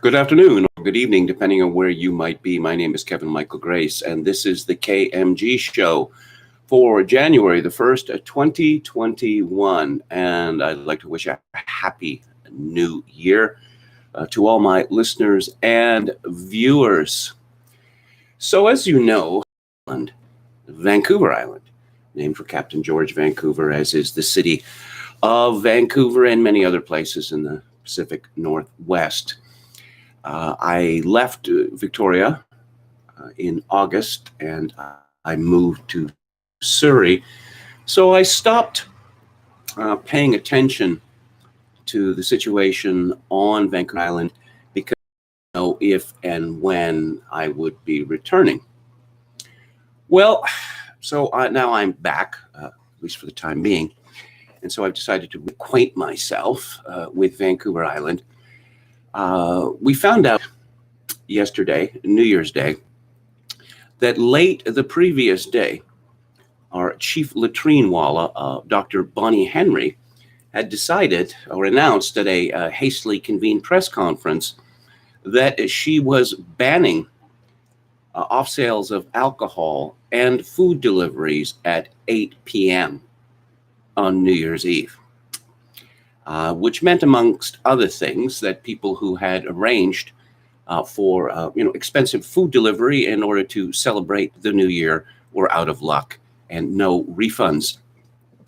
Good afternoon or good evening, depending on where you might be. My name is Kevin Michael Grace, and this is the KMG show for January the 1st, 2021. And I'd like to wish a happy new year to all my listeners and viewers. So, as you know, Vancouver Island, named for Captain George Vancouver, as is the city of Vancouver and many other places in the Pacific Northwest. I left Victoria in August and I moved to Surrey. So I stopped paying attention to the situation on Vancouver Island because I didn't know if and when I would be returning. Well, so now I'm back, at least for the time being. And so I've decided to acquaint myself with Vancouver Island. We found out yesterday, New Year's Day, that late the previous day, our chief latrine walla, Dr. Bonnie Henry, had decided or announced at a hastily convened press conference that she was banning off sales of alcohol and food deliveries at 8 p.m. on New Year's Eve. Which meant, amongst other things, that people who had arranged for expensive food delivery in order to celebrate the new year were out of luck and no refunds.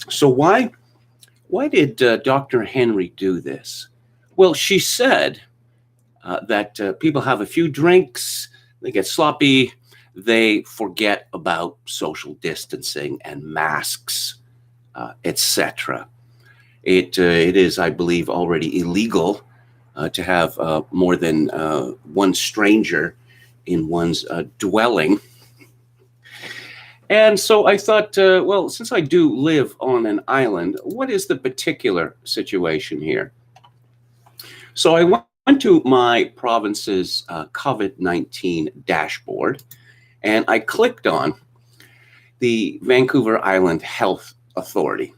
So why did Dr. Henry do this? Well, she said that people have a few drinks, they get sloppy, they forget about social distancing and masks, etc. It is, I believe, already illegal to have more than one stranger in one's dwelling. And so I thought, well, since I do live on an island, what is the particular situation here? So I went to my province's COVID-19 dashboard, and I clicked on the Vancouver Island Health Authority.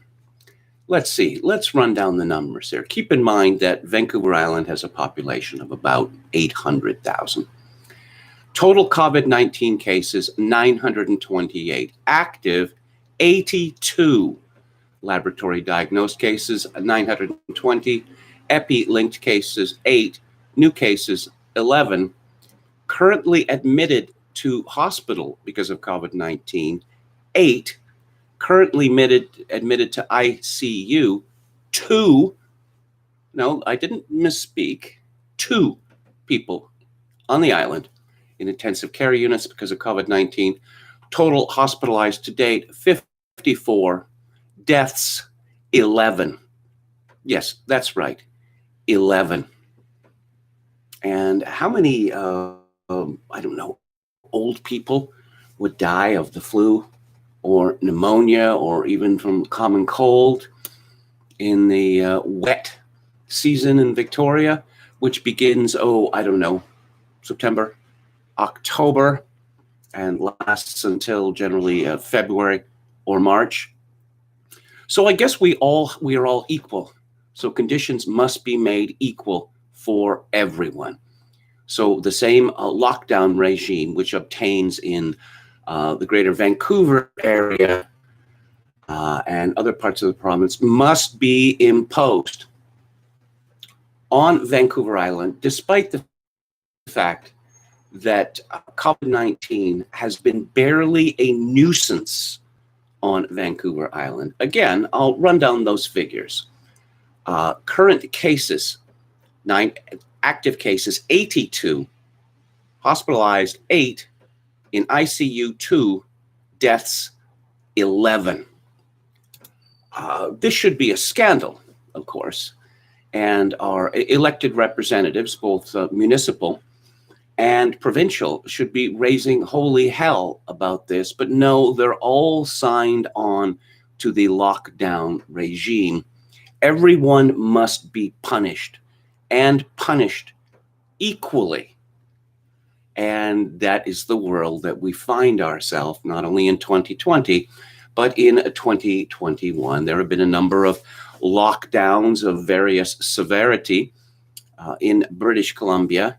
Let's see, let's run down the numbers here. Keep in mind that Vancouver Island has a population of about 800,000. Total COVID-19 cases, 928. Active, 82. Laboratory diagnosed cases, 920. Epi-linked cases, 8. New cases, 11. Currently admitted to hospital because of COVID-19, 8. Currently admitted to ICU, 2. No, I didn't misspeak. 2 people on the island in intensive care units because of COVID-19. Total hospitalized to date, 54. Deaths, 11. Yes, that's right, 11. And how many, old people would die of the flu or pneumonia, or even from common cold in the wet season in Victoria, which begins, September, October, and lasts until generally February or March. So I guess we are all equal. So conditions must be made equal for everyone. So the same lockdown regime, which obtains in the greater Vancouver area and other parts of the province, must be imposed on Vancouver Island, despite the fact that COVID-19 has been barely a nuisance on Vancouver Island. Again, I'll run down those figures. Current cases, 9. Active cases, 82. Hospitalized, 8. In ICU, 2. Deaths, 11. This should be a scandal, of course, and our elected representatives, both municipal and provincial, should be raising holy hell about this. But no, they're all signed on to the lockdown regime. Everyone must be punished, and punished equally. And that is the world that we find ourselves, not only in 2020, but in 2021. There have been a number of lockdowns of various severity in British Columbia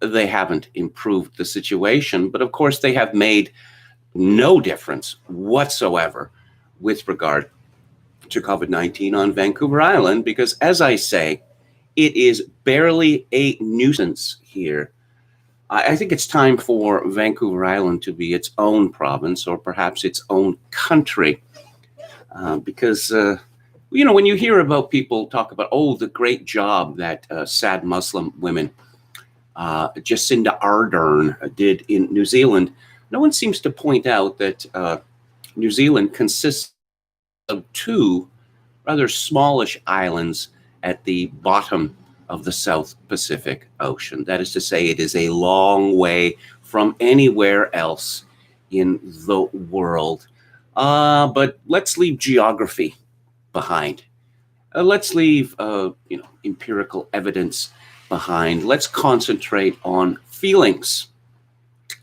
they haven't improved the situation, but of course they have made no difference whatsoever with regard to COVID-19 on Vancouver Island, because as I say, it is barely a nuisance here. I think it's time for Vancouver Island to be its own province, or perhaps its own country, because when you hear about people talk about, oh, the great job that sad Muslim women, Jacinda Ardern, did in New Zealand, no one seems to point out that New Zealand consists of two rather smallish islands at the bottom of the South Pacific Ocean. That is to say, it is a long way from anywhere else in the world. But let's leave geography behind. Let's leave empirical evidence behind. Let's concentrate on feelings.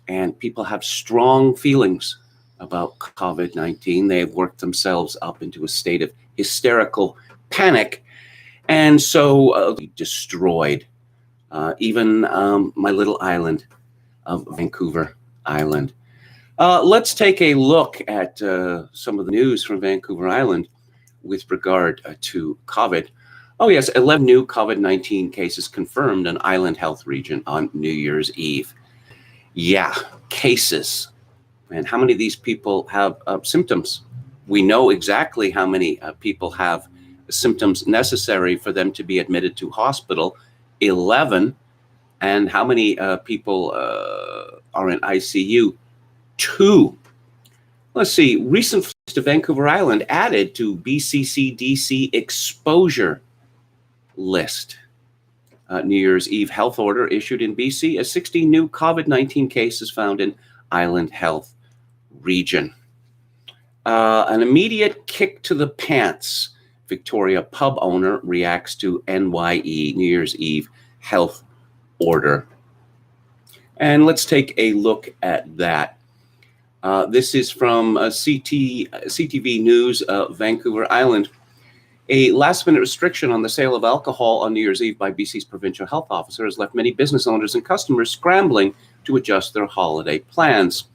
And people have strong feelings about COVID-19. They have worked themselves up into a state of hysterical panic, and so destroyed even my little island of Vancouver Island. Let's take a look at some of the news from Vancouver Island with regard to COVID. Oh yes, 11 new COVID-19 cases confirmed in Island Health Region on New Year's Eve. Yeah, cases. And how many of these people have symptoms? We know exactly how many people have symptoms necessary for them to be admitted to hospital, 11. And how many people are in ICU? 2. Let's see, recent flights to Vancouver Island added to BCCDC exposure list. New Year's Eve health order issued in BC as 16 new COVID-19 cases found in Island Health Region. An immediate kick to the pants. Victoria pub owner reacts to NYE, New Year's Eve health order. And let's take a look at that. This is from CTV News, Vancouver Island. A last-minute restriction on the sale of alcohol on New Year's Eve by BC's provincial health officer has left many business owners and customers scrambling to adjust their holiday plans.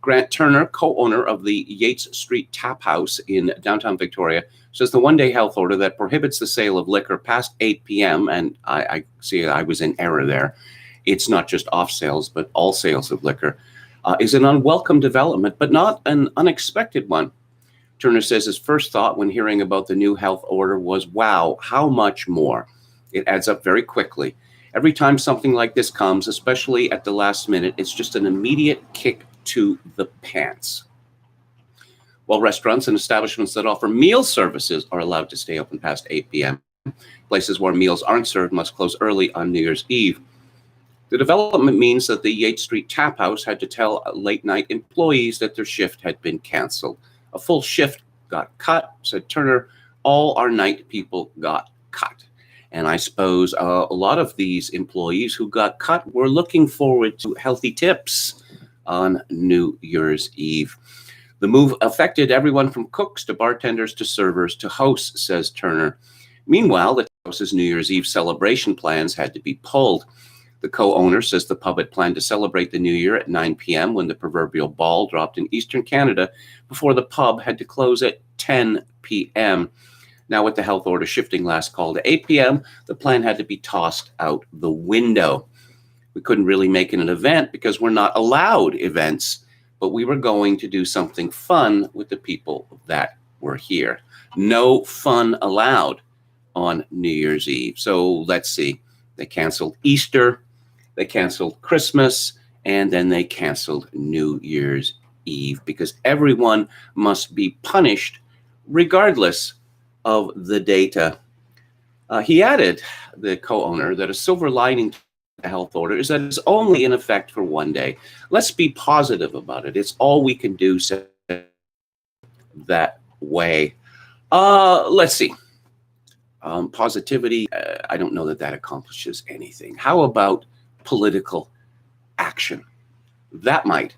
Grant Turner, co-owner of the Yates Street Tap House in downtown Victoria, says the one-day health order that prohibits the sale of liquor past 8 p.m., and I see I was in error there, it's not just off sales, but all sales of liquor, is an unwelcome development, but not an unexpected one. Turner says his first thought when hearing about the new health order was, wow, how much more? It adds up very quickly. Every time something like this comes, especially at the last minute, it's just an immediate kick to the pants. While restaurants and establishments that offer meal services are allowed to stay open past 8 p.m., places where meals aren't served must close early on New Year's Eve. The development means that the Yates Street Tap House had to tell late-night employees that their shift had been canceled. A full shift got cut, said Turner. All our night people got cut. And I suppose a lot of these employees who got cut were looking forward to healthy tips on New Year's Eve. The move affected everyone from cooks to bartenders to servers to hosts, says Turner. Meanwhile, the house's New Year's Eve celebration plans had to be pulled. The co-owner says the pub had planned to celebrate the new year at 9 p.m. when the proverbial ball dropped in eastern Canada before the pub had to close at 10 p.m. Now, with the health order shifting last call to 8 p.m., the plan had to be tossed out the window. We couldn't really make it an event because we're not allowed events, but we were going to do something fun with the people that were here. No fun allowed on New Year's Eve. So let's see. They canceled Easter, they canceled Christmas, and then they canceled New Year's Eve because everyone must be punished regardless of the data. He added, the co-owner, that a silver lining to the health order is that it's only in effect for one day. Let's be positive about it. It's all we can do that way. Let's see. Positivity, I don't know that that accomplishes anything. How about political action? That might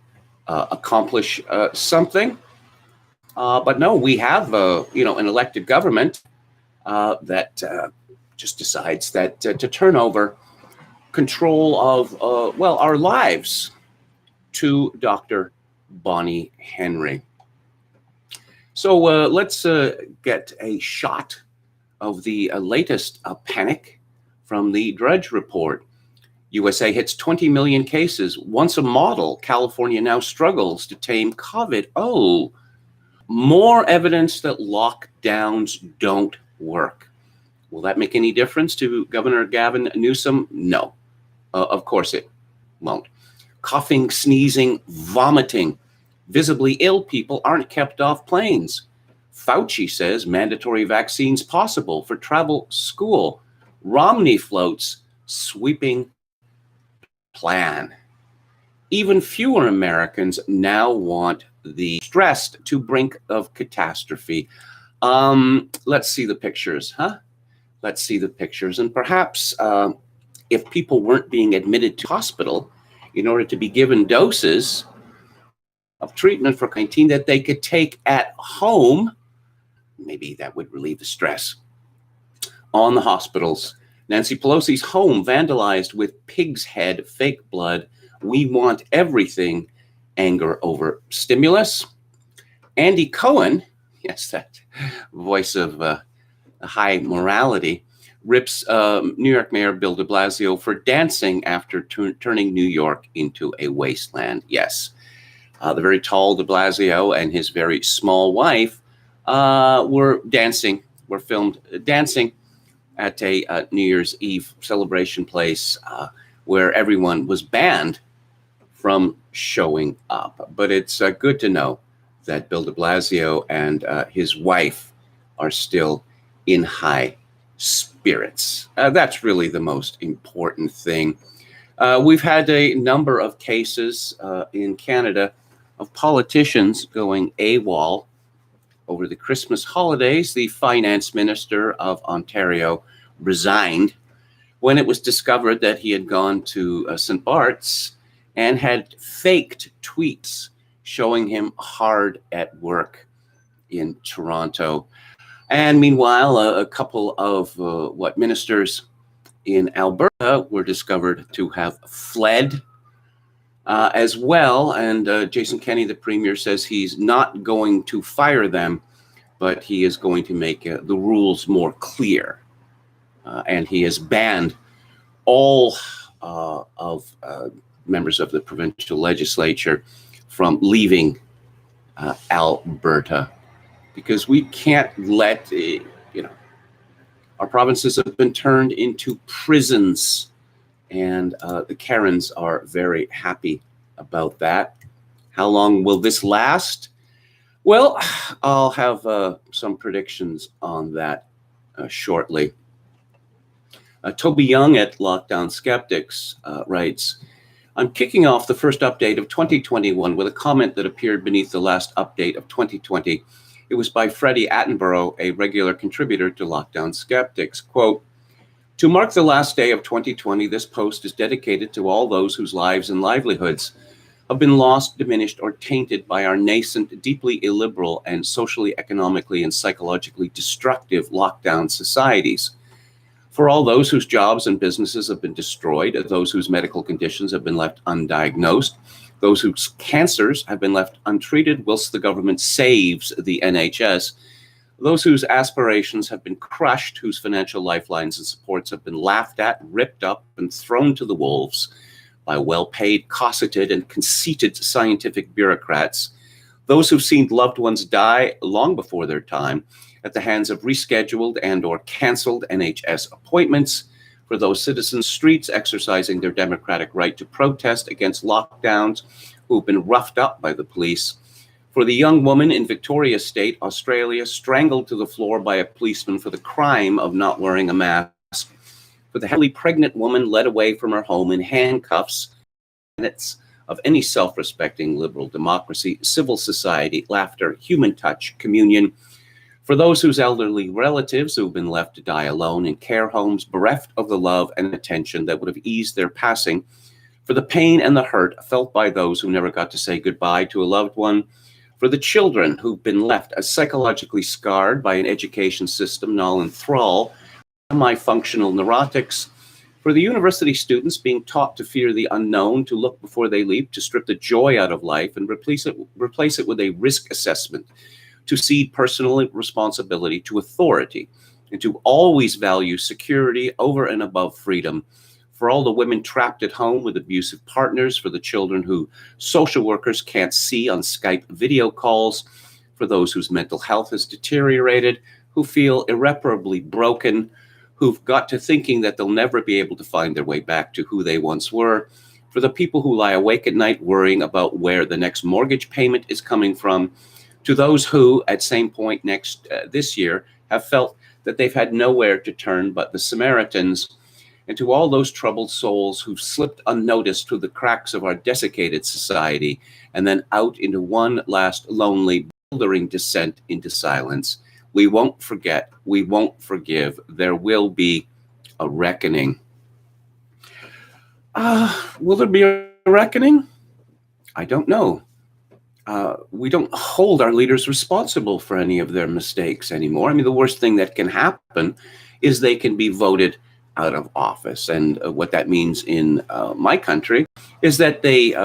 accomplish something. But no, we have an elected government that just decides that to turn over control of, well, our lives to Dr. Bonnie Henry. So let's get a shot of the latest panic from the Drudge Report. USA hits 20 million cases. Once a model, California now struggles to tame COVID. Oh, more evidence that lockdowns don't work. Will that make any difference to Governor Gavin Newsom? No, of course it won't. Coughing, sneezing, vomiting. Visibly ill people aren't kept off planes. Fauci says mandatory vaccines possible for travel, school. Romney floats sweeping plan. Even fewer Americans now want the stressed to brink of catastrophe. Let's see the pictures, huh? Let's see the pictures. And perhaps if people weren't being admitted to hospital in order to be given doses of treatment for COVID-19 that they could take at home, maybe that would relieve the stress on the hospitals. Nancy Pelosi's home vandalized with pig's head, fake blood. We want everything. Anger over stimulus. Andy Cohen, yes, that voice of high morality, rips New York Mayor Bill de Blasio for dancing after turning New York into a wasteland. Yes, the very tall de Blasio and his very small wife were filmed dancing at a New Year's Eve celebration place where everyone was banned from showing up. But it's good to know that Bill de Blasio and his wife are still in high spirits. That's really the most important thing. We've had a number of cases in Canada of politicians going AWOL over the Christmas holidays. The finance minister of Ontario resigned when it was discovered that he had gone to St. Bart's and had faked tweets showing him hard at work in Toronto. And meanwhile, a couple of ministers in Alberta were discovered to have fled as well. And Jason Kenney, the premier, says he's not going to fire them, but he is going to make the rules more clear. And he has banned all of members of the provincial legislature from leaving Alberta, because we can't let, our provinces have been turned into prisons, and the Karens are very happy about that. How long will this last? Well, I'll have some predictions on that shortly. Toby Young at Lockdown Skeptics writes, I'm kicking off the first update of 2021 with a comment that appeared beneath the last update of 2020. It was by Freddie Attenborough, a regular contributor to Lockdown Skeptics. Quote, to mark the last day of 2020, this post is dedicated to all those whose lives and livelihoods have been lost, diminished, or tainted by our nascent, deeply illiberal, and socially, economically, and psychologically destructive lockdown societies. For all those whose jobs and businesses have been destroyed, those whose medical conditions have been left undiagnosed, those whose cancers have been left untreated whilst the government saves the NHS, those whose aspirations have been crushed, whose financial lifelines and supports have been laughed at, ripped up, and thrown to the wolves by well-paid, cosseted, and conceited scientific bureaucrats, those who've seen loved ones die long before their time at the hands of rescheduled and or canceled NHS appointments, for those citizens streets exercising their democratic right to protest against lockdowns who've been roughed up by the police, for the young woman in Victoria State, Australia, strangled to the floor by a policeman for the crime of not wearing a mask, for the heavily pregnant woman led away from her home in handcuffs, minutes of any self-respecting liberal democracy, civil society, laughter, human touch, communion, for those whose elderly relatives who've been left to die alone in care homes, bereft of the love and attention that would have eased their passing, for the pain and the hurt felt by those who never got to say goodbye to a loved one, for the children who've been left as psychologically scarred by an education system null and thrall, semi-functional neurotics, For the university students being taught to fear the unknown, to look before they leap, to strip the joy out of life and replace it with a risk assessment, to cede personal responsibility to authority, and to always value security over and above freedom. For all the women trapped at home with abusive partners, for the children who social workers can't see on Skype video calls, for those whose mental health has deteriorated, who feel irreparably broken, who've got to thinking that they'll never be able to find their way back to who they once were, for the people who lie awake at night worrying about where the next mortgage payment is coming from, to those who, at same point this year, have felt that they've had nowhere to turn but the Samaritans, and to all those troubled souls who've slipped unnoticed through the cracks of our desiccated society and then out into one last lonely, bewildering descent into silence. We won't forget, we won't forgive. There will be a reckoning. Will there be a reckoning? I don't know. We don't hold our leaders responsible for any of their mistakes anymore. I mean, the worst thing that can happen is they can be voted out of office. And what that means in my country is that they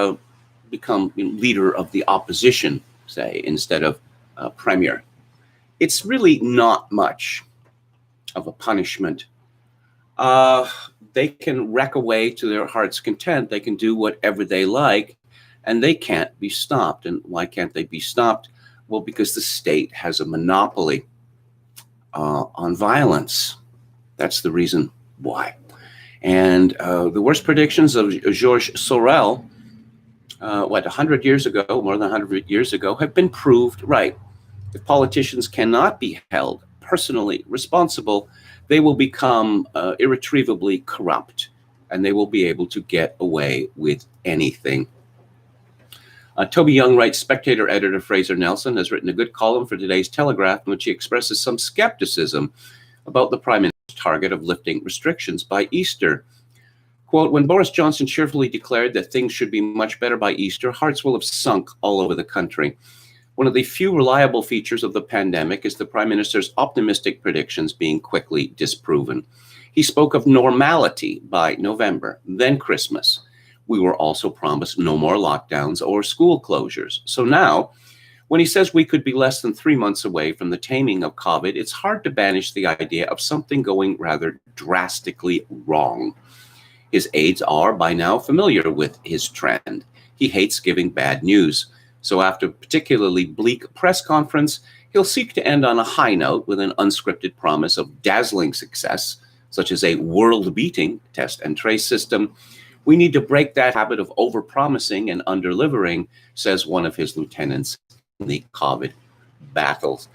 become leader of the opposition, say, instead of premier. It's really not much of a punishment. They can wreck away to their heart's content. They can do whatever they like, and they can't be stopped. And why can't they be stopped? Well, because the state has a monopoly on violence. That's the reason why. And the worst predictions of Georges Sorel, 100 years ago, more than 100 years ago, have been proved right. If politicians cannot be held personally responsible, they will become irretrievably corrupt, and they will be able to get away with anything. Toby Young writes, Spectator editor Fraser Nelson has written a good column for today's Telegraph in which he expresses some skepticism about the Prime Minister's target of lifting restrictions by Easter. Quote, when Boris Johnson cheerfully declared that things should be much better by Easter, hearts will have sunk all over the country. One of the few reliable features of the pandemic is the Prime Minister's optimistic predictions being quickly disproven. He spoke of normality by November, then Christmas. We were also promised no more lockdowns or school closures. So now, when he says we could be less than 3 months away from the taming of COVID, it's hard to banish the idea of something going rather drastically wrong. His aides are by now familiar with his trend. He hates giving bad news. So after a particularly bleak press conference, he'll seek to end on a high note with an unscripted promise of dazzling success, such as a world-beating test and trace system. We need to break that habit of over-promising and under-delivering, says one of his lieutenants in the COVID battles.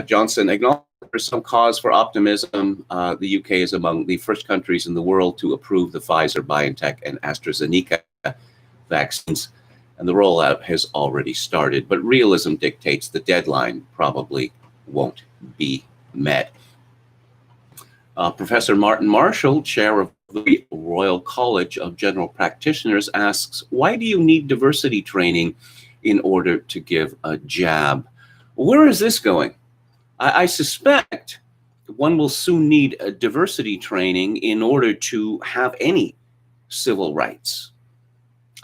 Johnson acknowledged there's some cause for optimism. The UK is among the first countries in the world to approve the Pfizer, BioNTech, and AstraZeneca vaccines, and the rollout has already started. But realism dictates the deadline probably won't be met. Professor Martin Marshall, chair of the Royal College of General Practitioners, asks, why do you need diversity training in order to give a jab? Where is this going? I suspect one will soon need a diversity training in order to have any civil rights.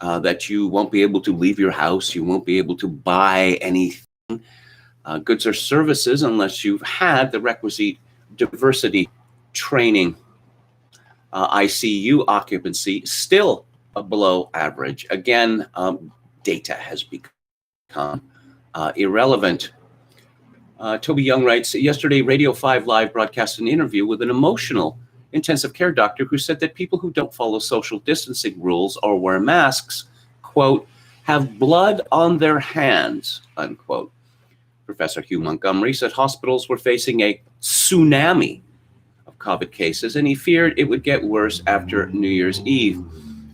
That you won't be able to leave your house, you won't be able to buy anything, goods or services, unless you've had the requisite diversity training. ICU occupancy still below average. Again, data has become irrelevant. Toby Young writes, yesterday Radio 5 Live broadcast an interview with an emotional intensive care doctor who said that people who don't follow social distancing rules or wear masks, quote, have blood on their hands, unquote. Professor Hugh Montgomery said hospitals were facing a tsunami of COVID cases, and he feared it would get worse after New Year's Eve.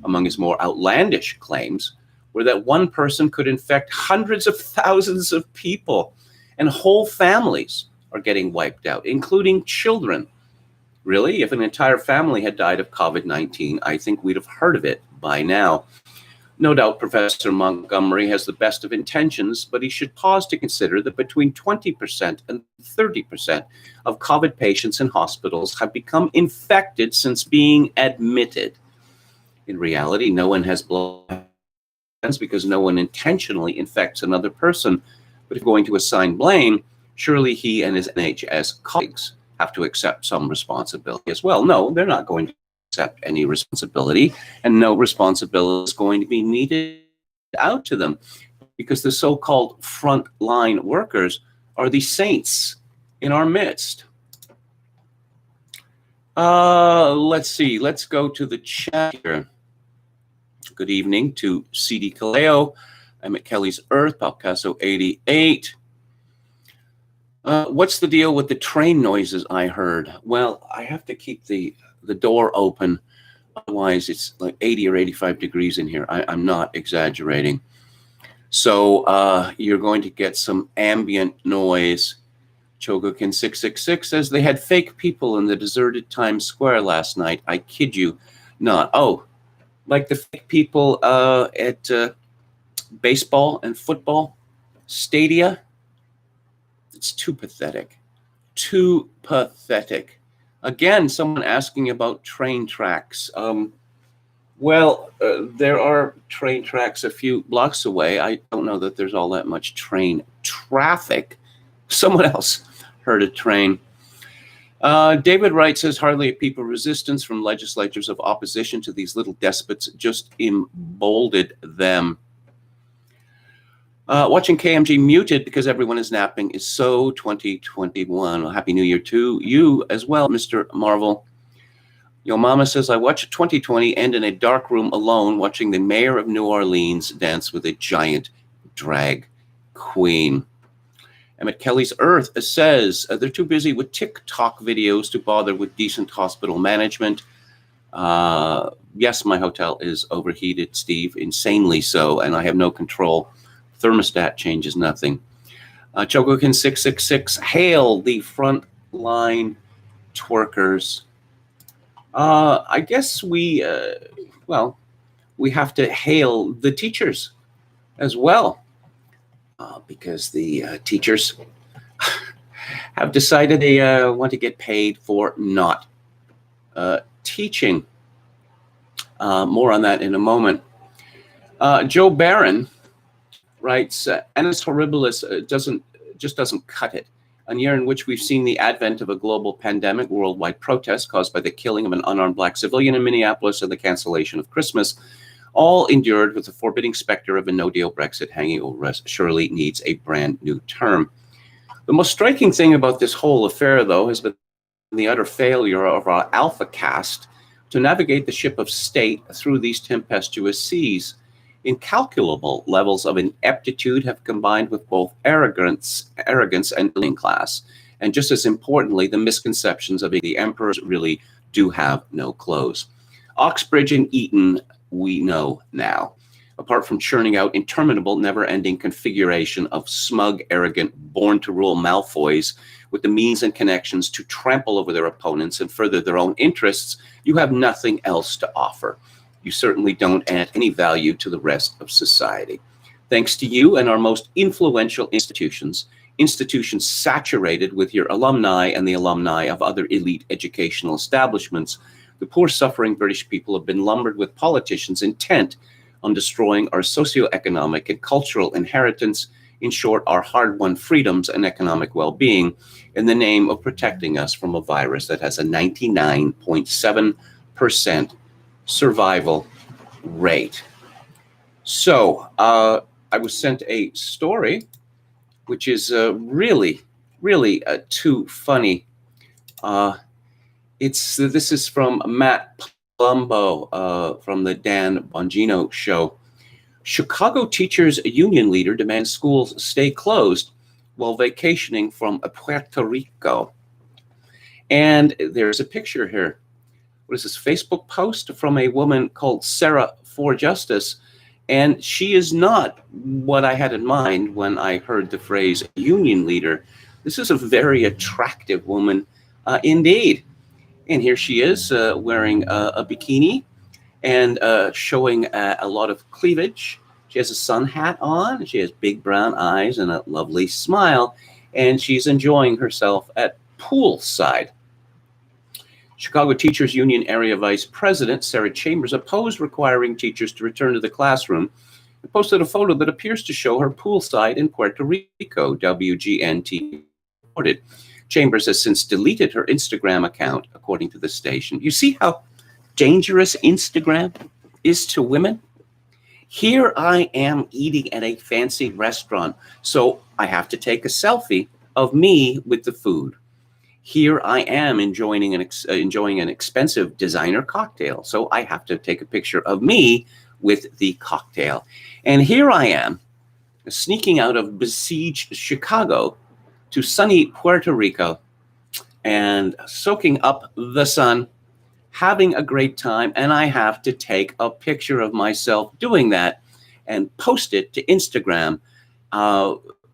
Among his more outlandish claims were that one person could infect hundreds of thousands of people, and whole families are getting wiped out, including children. Really, if an entire family had died of COVID-19, I think we'd have heard of it by now. No doubt Professor Montgomery has the best of intentions, but he should pause to consider that between 20% and 30% of COVID patients in hospitals have become infected since being admitted. In reality, no one has blood because no one intentionally infects another person. But if going to assign blame, surely he and his NHS colleagues have to accept some responsibility as well. No, they're not going to accept any responsibility, and no responsibility is going to be meted out to them, because the so-called frontline workers are the saints in our midst. Let's see. Let's go to the chat here. Good evening to CD Kaleo. I'm at Kelly's Earth, Palcaso 88. What's the deal with the train noises I heard? Well, I have to keep the door open. Otherwise, it's like 80 or 85 degrees in here. I'm not exaggerating. So you're going to get some ambient noise. Chogokin 666 says they had fake people in the deserted Times Square last night. I kid you not. Oh, like the fake people at baseball and football stadia. It's too pathetic. Too pathetic. Again, someone asking about train tracks. Well, there are train tracks a few blocks away. I don't know that there's all that much train traffic. Someone else heard a train. David Wright says hardly a peep of resistance from legislatures of opposition to these little despots, just emboldened them. Watching KMG muted because everyone is napping is so 2021. Well, Happy New Year to you as well, Mr. Marvel. Yo Mama says, I watched 2020 end in a dark room alone watching the mayor of New Orleans dance with a giant drag queen. Emmett Kelly's Earth says they're too busy with TikTok videos to bother with decent hospital management. Yes, my hotel is overheated, Steve, insanely so, and I have no control. Thermostat changes nothing. Chogokin 666, hail the frontline twerkers. I guess we have to hail the teachers as well. Because the teachers have decided they want to get paid for not teaching. More on that in a moment. Joe Barron writes, Annus Horribilis doesn't cut it. A year in which we've seen the advent of a global pandemic, worldwide protests caused by the killing of an unarmed black civilian in Minneapolis and the cancellation of Christmas, all endured with the forbidding specter of a no-deal Brexit hanging over us, surely needs a brand new term. The most striking thing about this whole affair, though, has been the utter failure of our alpha caste to navigate the ship of state through these tempestuous seas. Incalculable levels of ineptitude have combined with both arrogance and ruling class. And just as importantly, the misconceptions of the emperors really do have no clothes. Oxbridge and Eton, we know now. Apart from churning out interminable, never-ending configuration of smug, arrogant, born-to-rule Malfoys with the means and connections to trample over their opponents and further their own interests, you have nothing else to offer. You certainly don't add any value to the rest of society. Thanks to you and our most influential institutions saturated with your alumni and the alumni of other elite educational establishments, the poor suffering British people have been lumbered with politicians intent on destroying our socioeconomic and cultural inheritance, in short, our hard-won freedoms and economic well-being, in the name of protecting us from a virus that has a 99.7% survival rate. So I was sent a story, which is really too funny. This is from Matt Palumbo from the Dan Bongino show. Chicago teachers union leader demands schools stay closed while vacationing from Puerto Rico. And there's a picture here. What is this, Facebook post from a woman called Sarah for Justice. And she is not what I had in mind when I heard the phrase union leader. This is a very attractive woman indeed. And here she is wearing a bikini and showing a lot of cleavage. She has a sun hat on. She has big brown eyes and a lovely smile, and she's enjoying herself at poolside. Chicago Teachers Union Area Vice President Sarah Chambers opposed requiring teachers to return to the classroom and posted a photo that appears to show her poolside in Puerto Rico, WGN-TV reported. Chambers has since deleted her Instagram account, according to the station. You see how dangerous Instagram is to women? Here I am eating at a fancy restaurant, so I have to take a selfie of me with the food. Here I am enjoying an expensive designer cocktail, so I have to take a picture of me with the cocktail. And here I am sneaking out of besieged Chicago to sunny Puerto Rico and soaking up the sun, having a great time, and I have to take a picture of myself doing that and post it to Instagram.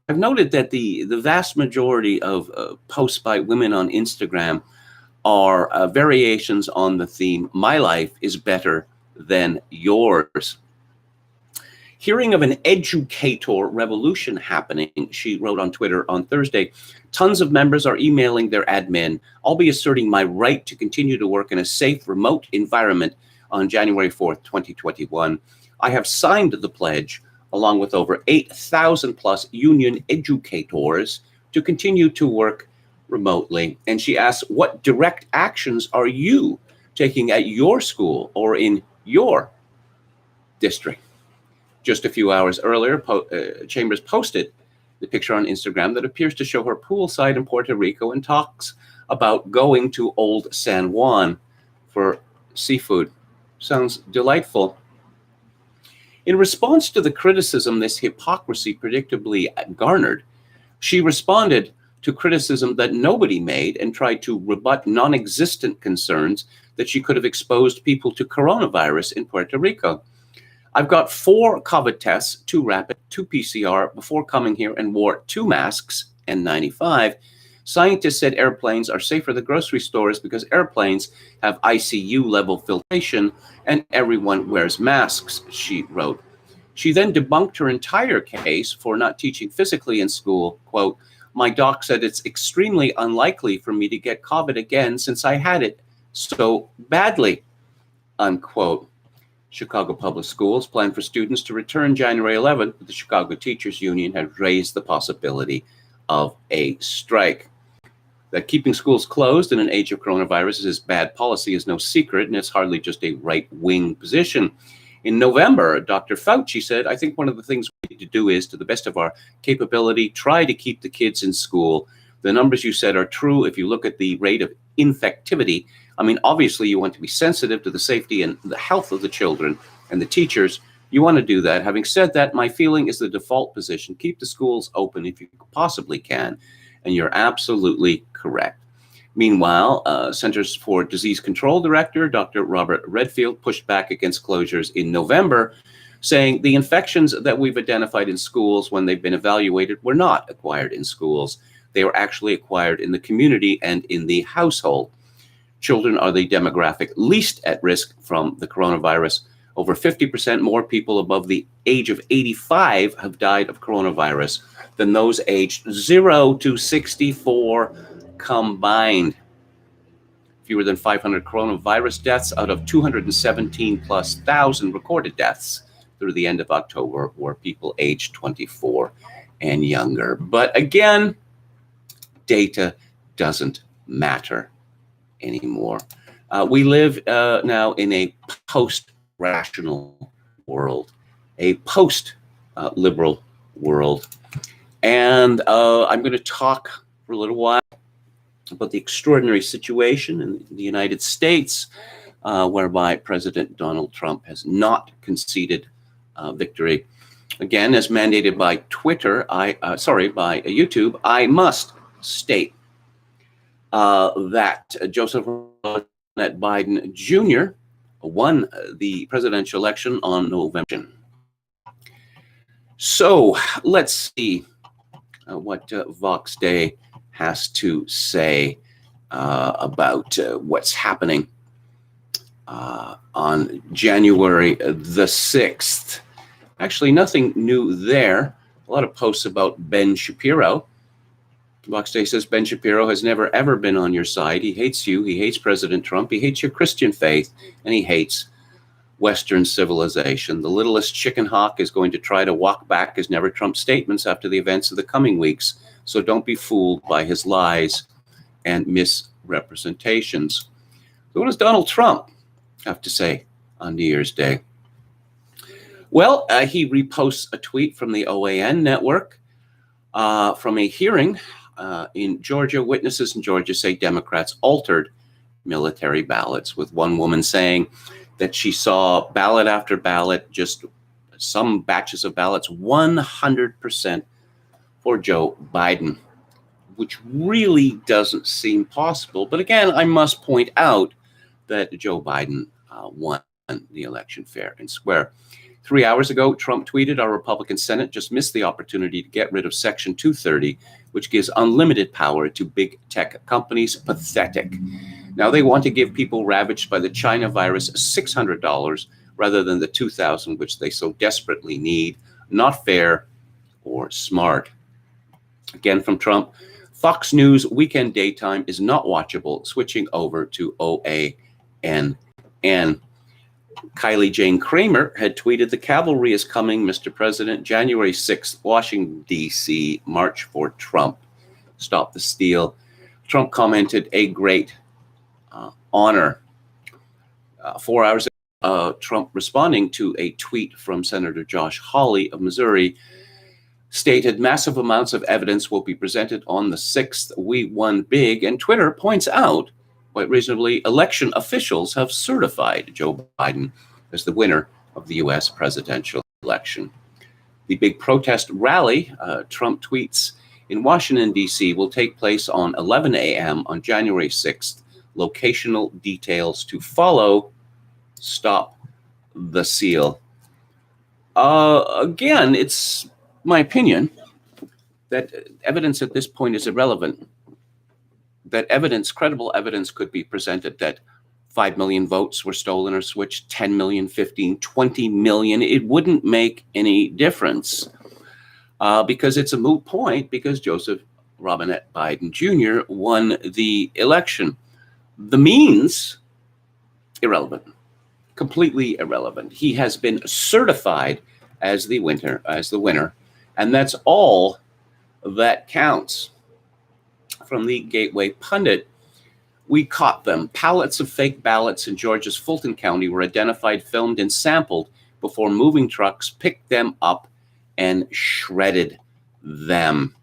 I've noted that the vast majority of posts by women on Instagram are variations on the theme, "My life is better than yours." Hearing of an educator revolution happening, she wrote on Twitter on Thursday, "Tons of members are emailing their admin. I'll be asserting my right to continue to work in a safe, remote environment on January 4th, 2021. I have signed the pledge, along with over 8,000 plus union educators, to continue to work remotely." And she asks, what direct actions are you taking at your school or in your district? Just a few hours earlier, Chambers posted the picture on Instagram that appears to show her poolside in Puerto Rico and talks about going to Old San Juan for seafood. Sounds delightful. In response to the criticism this hypocrisy predictably garnered, she responded to criticism that nobody made and tried to rebut non-existent concerns that she could have exposed people to coronavirus in Puerto Rico. "I've got 4 COVID tests, 2 rapid, 2 PCR before coming here and wore 2 masks, N95. Scientists said airplanes are safer than grocery stores because airplanes have ICU level filtration and everyone wears masks," she wrote. She then debunked her entire case for not teaching physically in school. Quote, "My doc said it's extremely unlikely for me to get COVID again since I had it so badly," unquote. Chicago Public Schools plan for students to return January 11th, but the Chicago Teachers Union has raised the possibility of a strike. That keeping schools closed in an age of coronavirus is bad policy is no secret, and it's hardly just a right-wing position. In November, Dr. Fauci said, "I think one of the things we need to do is, to the best of our capability, try to keep the kids in school. The numbers you said are true. If you look at the rate of infectivity, I mean, obviously you want to be sensitive to the safety and the health of the children and the teachers. You want to do that. Having said that, my feeling is the default position. Keep the schools open if you possibly can." And you're absolutely correct. Meanwhile, Centers for Disease Control Director Dr. Robert Redfield pushed back against closures in November, saying the infections that we've identified in schools when they've been evaluated were not acquired in schools. They were actually acquired in the community and in the household. Children are the demographic least at risk from the coronavirus. Over 50% more people above the age of 85 have died of coronavirus than those aged 0 to 64 combined. Fewer than 500 coronavirus deaths out of 217 plus thousand recorded deaths through the end of October were people aged 24 and younger. But again, data doesn't matter anymore. We live now in a post-rational world, a post-liberal world. And I'm going to talk for a little while about the extraordinary situation in the United States, whereby President Donald Trump has not conceded victory. Again, as mandated by by YouTube, I must state that Joseph Biden Jr. won the presidential election on November. So let's see what Vox Day has to say about what's happening on January the 6th. Actually, nothing new there. A lot of posts about Ben Shapiro. Box Day says Ben Shapiro has never, ever been on your side. He hates you. He hates President Trump. He hates your Christian faith. And he hates Western civilization. The littlest chicken hawk is going to try to walk back his never Trump statements after the events of the coming weeks. So don't be fooled by his lies and misrepresentations. So what does Donald Trump have to say on New Year's Day? Well, he reposts a tweet from the OAN network from a hearing in Georgia. Witnesses in Georgia say Democrats altered military ballots, with one woman saying that she saw ballot after ballot, just some batches of ballots, 100% for Joe Biden, which really doesn't seem possible. But again, I must point out that Joe Biden won the election fair and square. 3 hours ago, Trump tweeted, "Our Republican Senate just missed the opportunity to get rid of Section 230, which gives unlimited power to big tech companies. Pathetic. Now they want to give people ravaged by the China virus $600 rather than the $2,000, which they so desperately need. Not fair or smart." Again from Trump, Fox News weekend daytime is not watchable. Switching over to OANN. Kylie Jane Kramer had tweeted, "The cavalry is coming, Mr. President. January 6th, Washington, D.C., March for Trump. Stop the steal." Trump commented, "A great honor." 4 hours ago, Trump, responding to a tweet from Senator Josh Hawley of Missouri, stated, "Massive amounts of evidence will be presented on the 6th. We won big." And Twitter points out, quite reasonably, election officials have certified Joe Biden as the winner of the U.S. presidential election. The big protest rally, Trump tweets, in Washington, D.C. will take place on 11 a.m. on January 6th. Locational details to follow. Stop the seal. Again, it's my opinion that evidence at this point is irrelevant. That evidence, credible evidence, could be presented that 5 million votes were stolen or switched, 10 million, 15, 20 million. It wouldn't make any difference because it's a moot point, because Joseph Robinette Biden Jr. won the election. The means, irrelevant, completely irrelevant. He has been certified as the winner, and that's all that counts. From the Gateway Pundit, "We caught them. Pallets of fake ballots in Georgia's Fulton County were identified, filmed, and sampled before moving trucks picked them up and shredded them."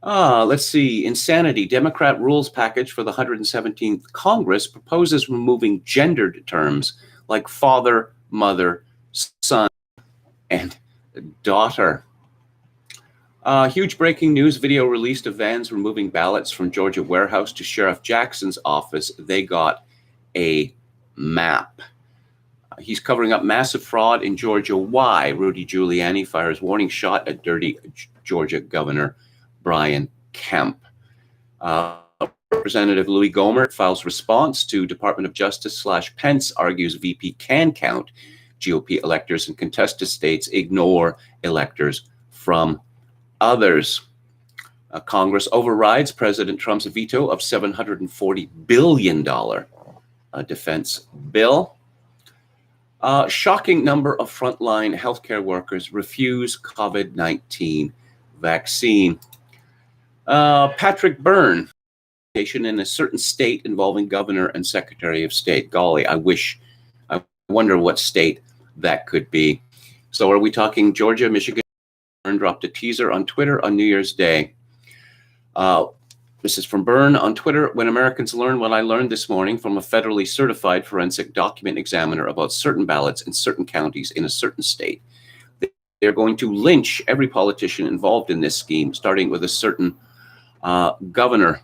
Let's see. Insanity. Democrat rules package for the 117th Congress proposes removing gendered terms like father, mother, son, and daughter. Huge breaking news video released of vans removing ballots from Georgia warehouse to Sheriff Jackson's office. They got a map. He's covering up massive fraud in Georgia. Why? Rudy Giuliani fires warning shot at dirty Georgia Governor Brian Kemp. Representative Louis Gohmert files response to Department of Justice / Pence, argues VP can count GOP electors in contested states, ignore electors from others. Congress overrides President Trump's veto of $740 billion defense bill. Shocking number of frontline healthcare workers refuse COVID-19 vaccine. Patrick Byrne, in a certain state involving governor and secretary of state. Golly, I wonder what state that could be. So are we talking Georgia, Michigan? Byrne dropped a teaser on Twitter on New Year's Day. This is from Byrne on Twitter. "When Americans learn what I learned this morning from a federally certified forensic document examiner about certain ballots in certain counties in a certain state, they're going to lynch every politician involved in this scheme, starting with a certain governor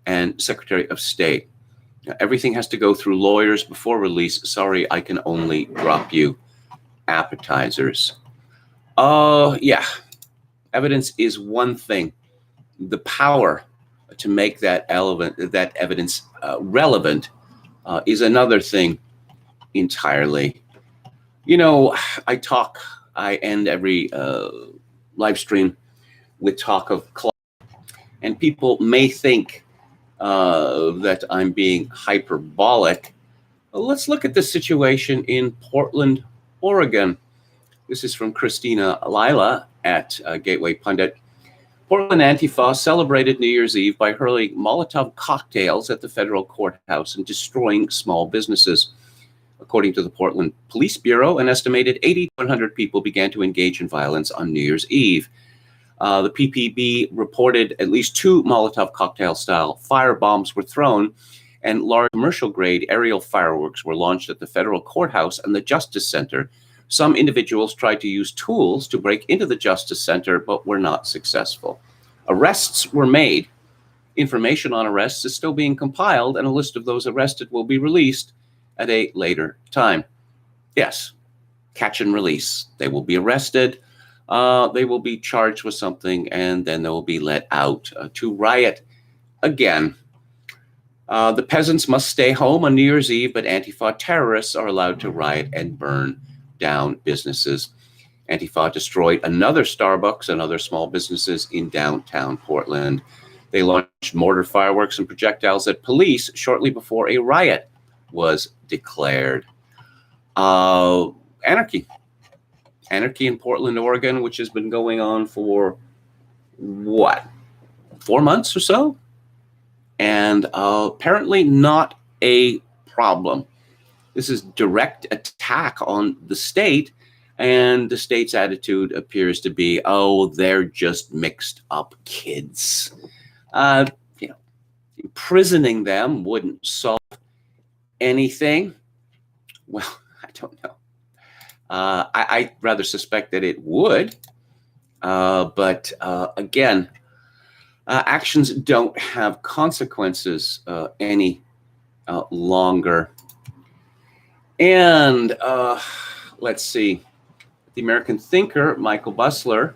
and secretary of state. Everything has to go through lawyers before release. Sorry, I can only drop you appetizers." Yeah, evidence is one thing. The power to make that evidence relevant is another thing entirely. I end every live stream with talk of climate, and people may think that I'm being hyperbolic. Well, let's look at the situation in Portland, Oregon. This is from Christina Lila at Gateway Pundit. Portland Antifa celebrated New Year's Eve by hurling Molotov cocktails at the federal courthouse and destroying small businesses. According to the Portland Police Bureau, an estimated 80 to 100 people began to engage in violence on New Year's Eve. The PPB reported at least 2 Molotov cocktail-style firebombs were thrown, and large commercial-grade aerial fireworks were launched at the federal courthouse and the Justice Center. Some individuals tried to use tools to break into the Justice Center, but were not successful. Arrests were made. Information on arrests is still being compiled, and a list of those arrested will be released at a later time. Yes, catch and release. They will be arrested. They will be charged with something, and then they will be let out to riot again. The peasants must stay home on New Year's Eve, but Antifa terrorists are allowed to riot and burn down businesses. Antifa destroyed another Starbucks and other small businesses in downtown Portland. They launched mortar fireworks and projectiles at police shortly before a riot was declared. Anarchy in Portland, Oregon, which has been going on for 4 months or so? And apparently not a problem. This is direct attack on the state, and the state's attitude appears to be, oh, they're just mixed up kids. Imprisoning them wouldn't solve anything. Well, I don't know. I rather suspect that it would. But again, actions don't have consequences any longer. And let's see. The American thinker, Michael Busler,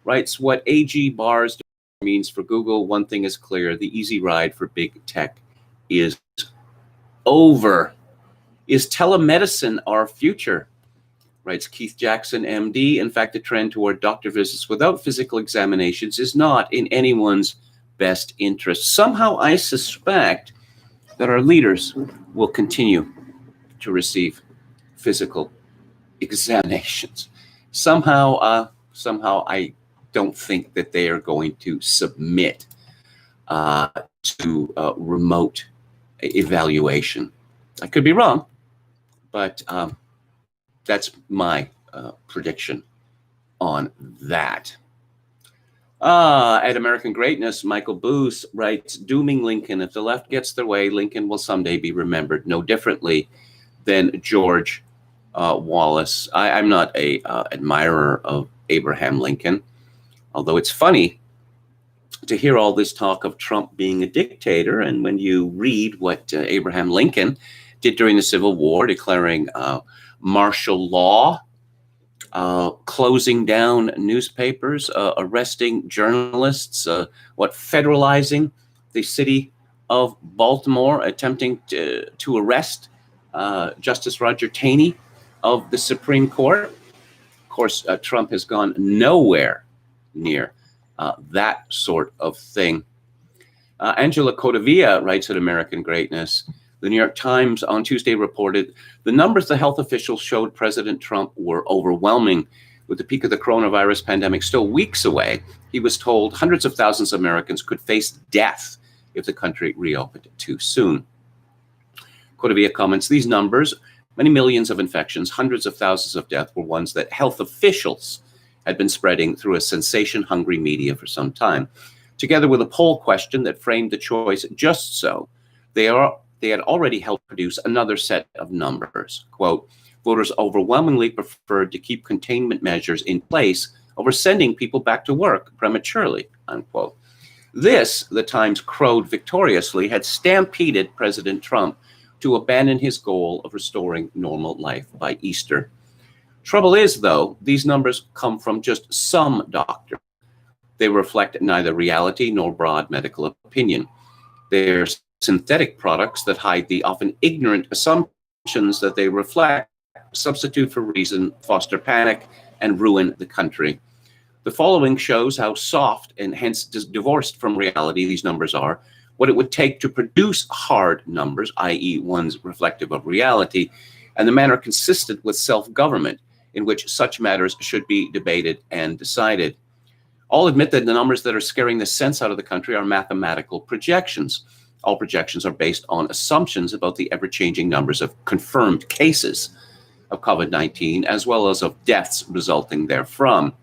writes, what AG bars means for Google, one thing is clear. The easy ride for big tech is over. Is telemedicine our future? Writes Keith Jackson, MD. In fact, the trend toward doctor visits without physical examinations is not in anyone's best interest. Somehow I suspect that our leaders will continue to receive physical examinations. Somehow I don't think that they are going to submit to remote evaluation. I could be wrong, but that's my prediction on that. At American Greatness, Michael Booth writes, dooming Lincoln. If the left gets their way, Lincoln will someday be remembered no differently than George Wallace. I'm not a admirer of Abraham Lincoln, although it's funny to hear all this talk of Trump being a dictator. And when you read what Abraham Lincoln did during the Civil War, declaring martial law, closing down newspapers, arresting journalists, federalizing the city of Baltimore, attempting to arrest Justice Roger Taney of the Supreme Court. Of course, Trump has gone nowhere near that sort of thing. Angela Codavia writes at American Greatness, the New York Times on Tuesday reported the numbers the health officials showed President Trump were overwhelming. With the peak of the coronavirus pandemic still weeks away, he was told hundreds of thousands of Americans could face death if the country reopened too soon. Codavia comments, these numbers, many millions of infections, hundreds of thousands of deaths, were ones that health officials had been spreading through a sensation-hungry media for some time. Together with a poll question that framed the choice just so, they had already helped produce another set of numbers. Quote, voters overwhelmingly preferred to keep containment measures in place over sending people back to work prematurely, unquote. This, the Times crowed victoriously, had stampeded President Trump to abandon his goal of restoring normal life by Easter. Trouble is, though, these numbers come from just some doctors. They reflect neither reality nor broad medical opinion. They're synthetic products that hide the often ignorant assumptions that they reflect, substitute for reason, foster panic, and ruin the country. The following shows how soft and hence divorced from reality these numbers are, what it would take to produce hard numbers, i.e. ones reflective of reality, and the manner consistent with self-government in which such matters should be debated and decided. All admit that the numbers that are scaring the sense out of the country are mathematical projections. All projections are based on assumptions about the ever-changing numbers of confirmed cases of COVID-19, as well as of deaths resulting therefrom.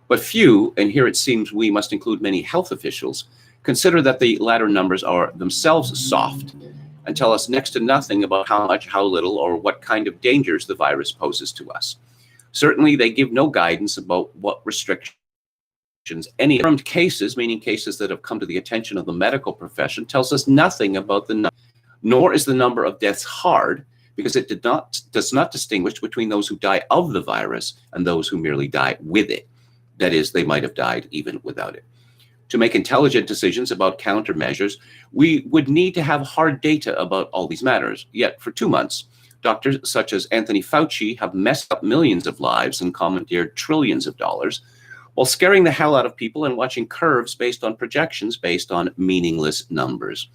But few, and here it seems we must include many health officials, consider that the latter numbers are themselves soft and tell us next to nothing about how much, how little, or what kind of dangers the virus poses to us. Certainly, they give no guidance about what restrictions any confirmed cases, meaning cases that have come to the attention of the medical profession, tells us nothing about the number, nor is the number of deaths hard, because it does not distinguish between those who die of the virus and those who merely die with it. That is, they might have died even without it. To make intelligent decisions about countermeasures, we would need to have hard data about all these matters. Yet for 2 months, doctors such as Anthony Fauci have messed up millions of lives and commandeered trillions of dollars, while scaring the hell out of people and watching curves based on projections based on meaningless numbers.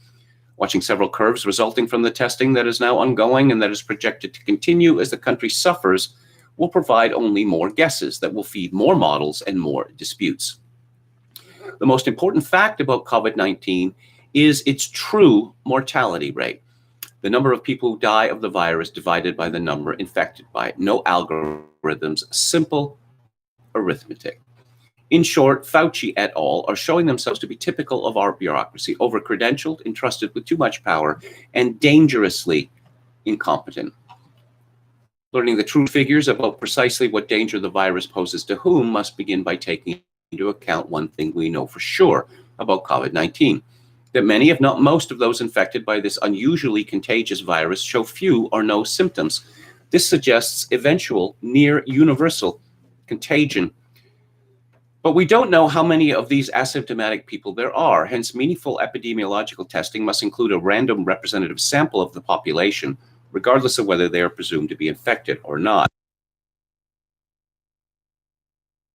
Watching several curves resulting from the testing that is now ongoing and that is projected to continue as the country suffers will provide only more guesses that will feed more models and more disputes. The most important fact about COVID-19 is its true mortality rate. The number of people who die of the virus divided by the number infected by it. No algorithms, simple arithmetic. In short, Fauci et al. Are showing themselves to be typical of our bureaucracy, over-credentialed, entrusted with too much power, and dangerously incompetent. Learning the true figures about precisely what danger the virus poses to whom must begin by taking into account one thing we know for sure about COVID-19, that many, if not most, of those infected by this unusually contagious virus show few or no symptoms. This suggests eventual, near universal contagion. But we don't know how many of these asymptomatic people there are. Hence, meaningful epidemiological testing must include a random representative sample of the population, regardless of whether they are presumed to be infected or not.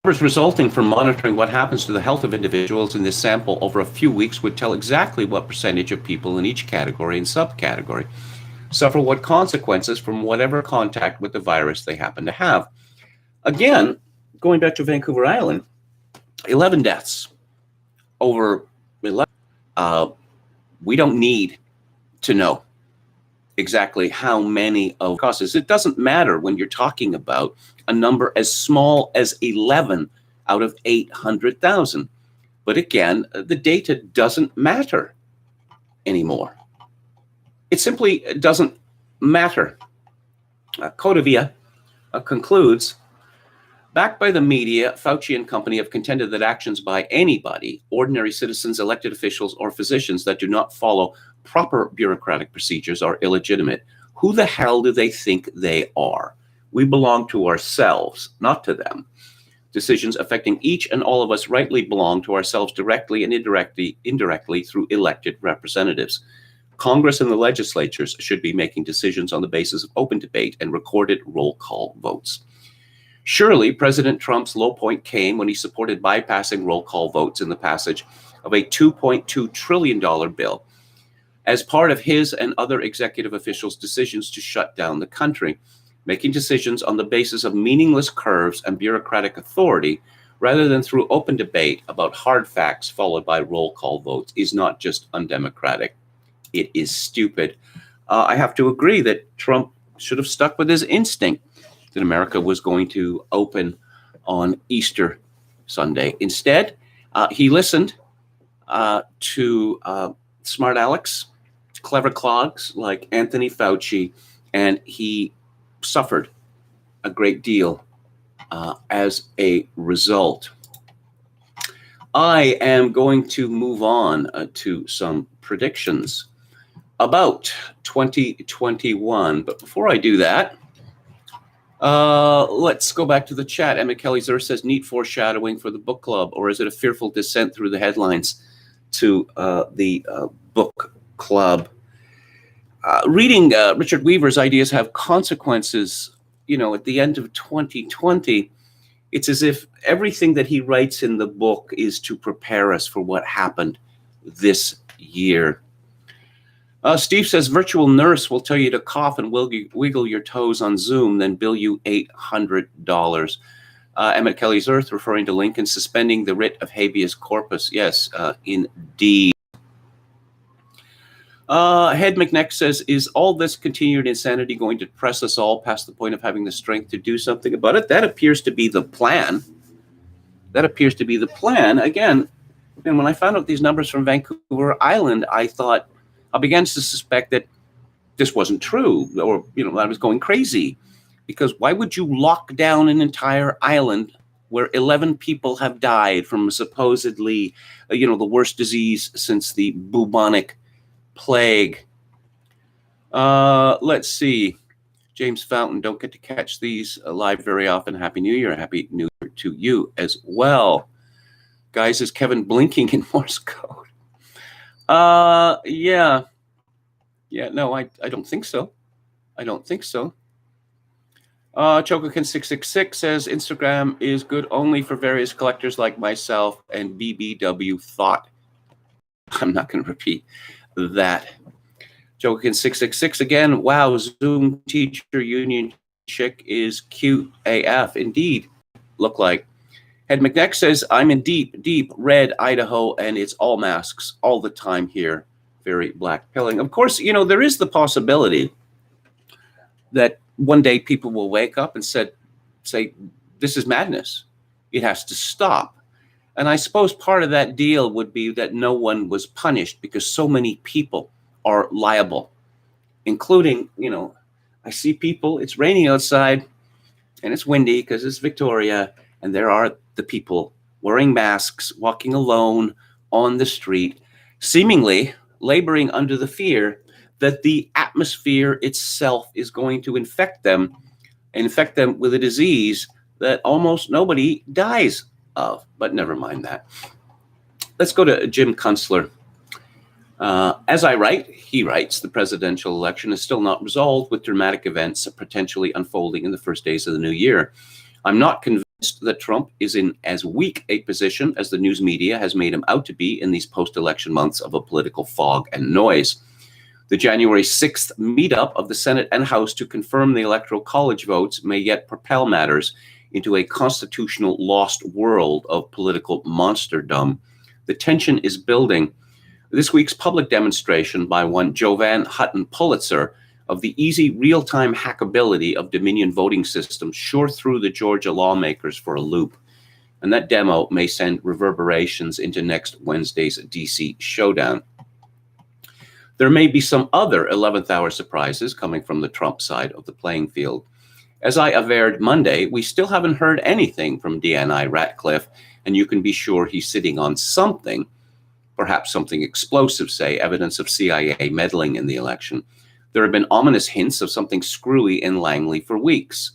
Numbers resulting from monitoring what happens to the health of individuals in this sample over a few weeks would tell exactly what percentage of people in each category and subcategory suffer what consequences from whatever contact with the virus they happen to have. Again, going back to Vancouver Island, 11 deaths over 11. We don't need to know exactly how many of causes. It doesn't matter when you're talking about a number as small as 11 out of 800,000. But again, the data doesn't matter anymore. It simply doesn't matter. Codavia concludes, backed by the media, Fauci and company have contended that actions by anybody, ordinary citizens, elected officials, or physicians that do not follow proper bureaucratic procedures are illegitimate. Who the hell do they think they are? We belong to ourselves, not to them. Decisions affecting each and all of us rightly belong to ourselves directly and indirectly through elected representatives. Congress and the legislatures should be making decisions on the basis of open debate and recorded roll call votes. Surely, President Trump's low point came when he supported bypassing roll call votes in the passage of a $2.2 trillion bill as part of his and other executive officials' decisions to shut down the country. Making decisions on the basis of meaningless curves and bureaucratic authority rather than through open debate about hard facts followed by roll call votes is not just undemocratic. It is stupid. I have to agree that Trump should have stuck with his instinct that America was going to open on Easter Sunday. Instead, he listened to smart Alex, clever clogs like Anthony Fauci, and he suffered a great deal as a result. I am going to move on to some predictions about 2021. But before I do that, let's go back to the chat. Emma Kelly Zer says, neat foreshadowing for the book club, or is it a fearful descent through the headlines to the book club. Reading Richard Weaver's Ideas Have Consequences, at the end of 2020, it's as if everything that he writes in the book is to prepare us for what happened this year. Steve says, virtual nurse will tell you to cough and wiggle your toes on Zoom, then bill you $800. Emmett Kelly's Earth, referring to Lincoln suspending the writ of habeas corpus. Yes, indeed. Head McNeck says, is all this continued insanity going to depress us all past the point of having the strength to do something about it? That appears to be the plan. Again, and when I found out these numbers from Vancouver Island, I began to suspect that this wasn't true, or, I was going crazy. Because why would you lock down an entire island where 11 people have died from supposedly, the worst disease since the bubonic plague? Let's see. James Fountain, don't get to catch these live very often. Happy New Year. Happy New Year to you as well. Guys, is Kevin blinking in Morse code? Yeah, no, I don't think so. Chocokin666 says Instagram is good only for various collectors like myself and BBW thought. I'm not going to repeat that. Chocokin666 again. Wow, Zoom teacher union chick is cute AF. Indeed, look like. Head McNeck says, I'm in deep red Idaho, and it's all masks all the time here. Very black pilling. Of course, there is the possibility that one day people will wake up and say, this is madness. It has to stop. And I suppose part of that deal would be that no one was punished because so many people are liable, including, I see people, it's raining outside and it's windy because it's Victoria, and there are the people wearing masks, walking alone on the street, seemingly laboring under the fear that the atmosphere itself is going to infect them with a disease that almost nobody dies of. But never mind that. Let's go to Jim Kunstler. As I write, he writes, the presidential election is still not resolved, with dramatic events potentially unfolding in the first days of the new year. I'm not convinced that Trump is in as weak a position as the news media has made him out to be in these post-election months of a political fog and noise. The January 6th meetup of the Senate and House to confirm the Electoral College votes may yet propel matters into a constitutional lost world of political monsterdom. The tension is building. This week's public demonstration by one Jovan Hutton Pulitzer of the easy real-time hackability of Dominion voting systems sure threw the Georgia lawmakers for a loop. And that demo may send reverberations into next Wednesday's DC showdown. There may be some other 11th hour surprises coming from the Trump side of the playing field. As I averred Monday, we still haven't heard anything from DNI Ratcliffe, and you can be sure he's sitting on something, perhaps something explosive, say evidence of CIA meddling in the election. There have been ominous hints of something screwy in Langley for weeks.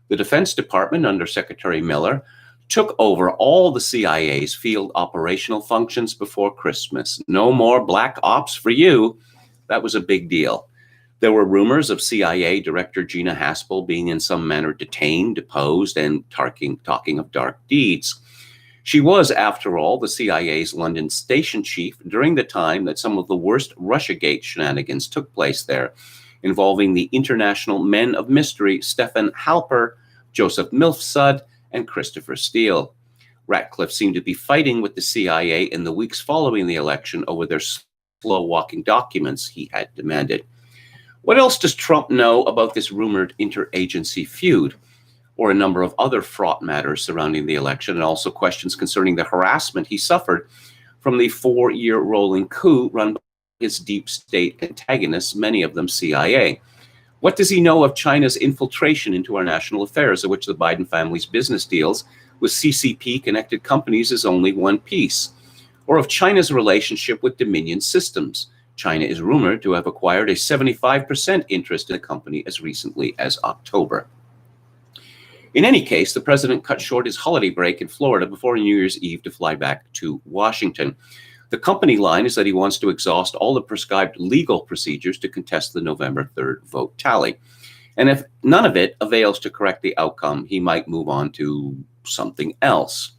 The Defense Department under Secretary Miller took over all the CIA's field operational functions before Christmas. No more black ops for you. That was a big deal. There were rumors of CIA Director Gina Haspel being in some manner detained, deposed, and talking of dark deeds. She was, after all, the CIA's London station chief during the time that some of the worst Russiagate shenanigans took place there, involving the international men of mystery Stefan Halper, Joseph Milfsud, and Christopher Steele. Ratcliffe seemed to be fighting with the CIA in the weeks following the election over their slow-walking documents he had demanded. What else does Trump know about this rumored interagency feud, or a number of other fraught matters surrounding the election, and also questions concerning the harassment he suffered from the 4-year rolling coup run by his deep state antagonists, many of them CIA? What does he know of China's infiltration into our national affairs, of which the Biden family's business deals with CCP-connected companies is only one piece? Or of China's relationship with Dominion Systems? China is rumored to have acquired a 75% interest in the company as recently as October. In any case, the president cut short his holiday break in Florida before New Year's Eve to fly back to Washington. The company line is that he wants to exhaust all the prescribed legal procedures to contest the November 3rd vote tally. And if none of it avails to correct the outcome, he might move on to something else.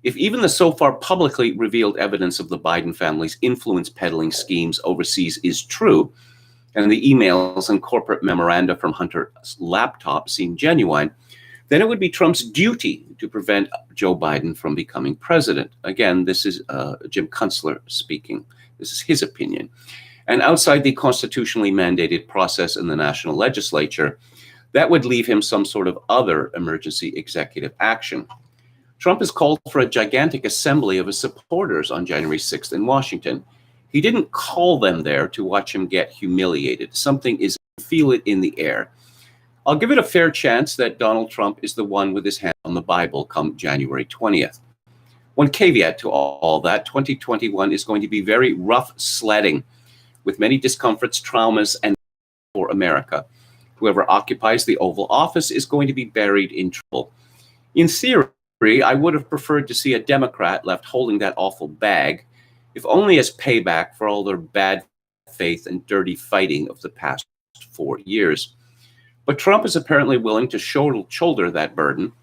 If even the so far publicly revealed evidence of the Biden family's influence peddling schemes overseas is true, and the emails and corporate memoranda from Hunter's laptop seem genuine, then it would be Trump's duty to prevent Joe Biden from becoming president. Again, this is Jim Kunstler speaking. This is his opinion. And outside the constitutionally mandated process in the national legislature, that would leave him some sort of other emergency executive action. Trump has called for a gigantic assembly of his supporters on January 6th in Washington. He didn't call them there to watch him get humiliated. Something is, feel it in the air. I'll give it a fair chance that Donald Trump is the one with his hand on the Bible come January 20th. One caveat to all that, 2021 is going to be very rough sledding with many discomforts, traumas, and for America. Whoever occupies the Oval Office is going to be buried in trouble. In theory, I would have preferred to see a Democrat left holding that awful bag, if only as payback for all their bad faith and dirty fighting of the past 4 years. But Trump is apparently willing to shoulder that burden,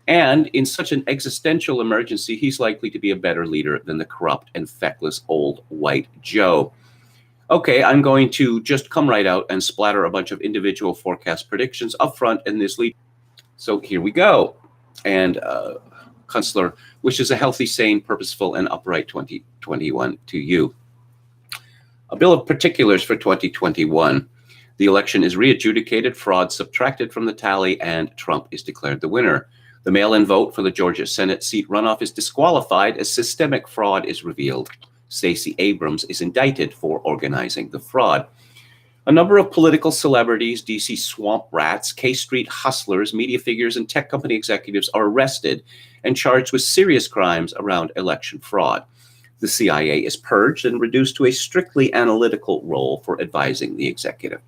and in such an existential emergency, he's likely to be a better leader than the corrupt and feckless old white Joe. Okay, I'm going to just come right out and splatter a bunch of individual forecast predictions up front in this lead. So here we go. And Kunstler wishes a healthy, sane, purposeful, and upright 2021 to you. A bill of particulars for 2021. The election is readjudicated, fraud subtracted from the tally, and Trump is declared the winner. The mail-in vote for the Georgia Senate seat runoff is disqualified as systemic fraud is revealed. Stacey Abrams is indicted for organizing the fraud. A number of political celebrities, DC swamp rats, K Street hustlers, media figures, and tech company executives are arrested and charged with serious crimes around election fraud. The CIA is purged and reduced to a strictly analytical role for advising the executive.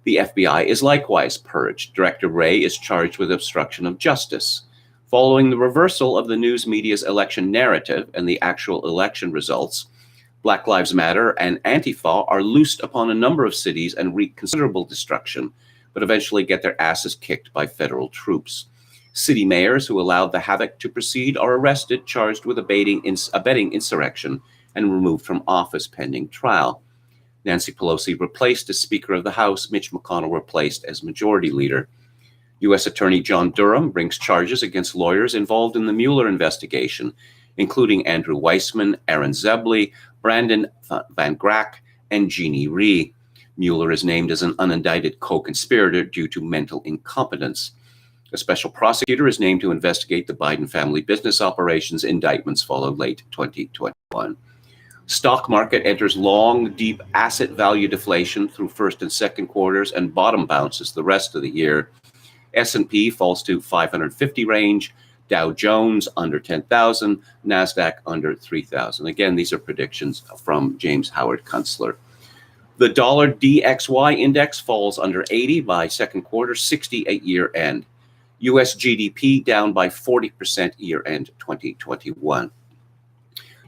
The FBI is likewise purged. Director Wray is charged with obstruction of justice. Following the reversal of the news media's election narrative and the actual election results, Black Lives Matter and Antifa are loosed upon a number of cities and wreak considerable destruction, but eventually get their asses kicked by federal troops. City mayors who allowed the havoc to proceed are arrested, charged with abetting insurrection, and removed from office pending trial. Nancy Pelosi replaced as Speaker of the House, Mitch McConnell replaced as Majority Leader. U.S. Attorney John Durham brings charges against lawyers involved in the Mueller investigation, including Andrew Weissman, Aaron Zebley, Brandon Van Grack, and Jeannie Rhee. Mueller is named as an unindicted co-conspirator due to mental incompetence. A special prosecutor is named to investigate the Biden family business operations. Indictments followed late 2021. Stock market enters long, deep asset value deflation through first and second quarters and bottom bounces the rest of the year. S&P falls to 550 range, Dow Jones under 10,000, NASDAQ under 3,000. Again, these are predictions from James Howard Kunstler. The dollar DXY index falls under 80 by second quarter, 60 at year end. U.S. GDP down by 40% year end 2021.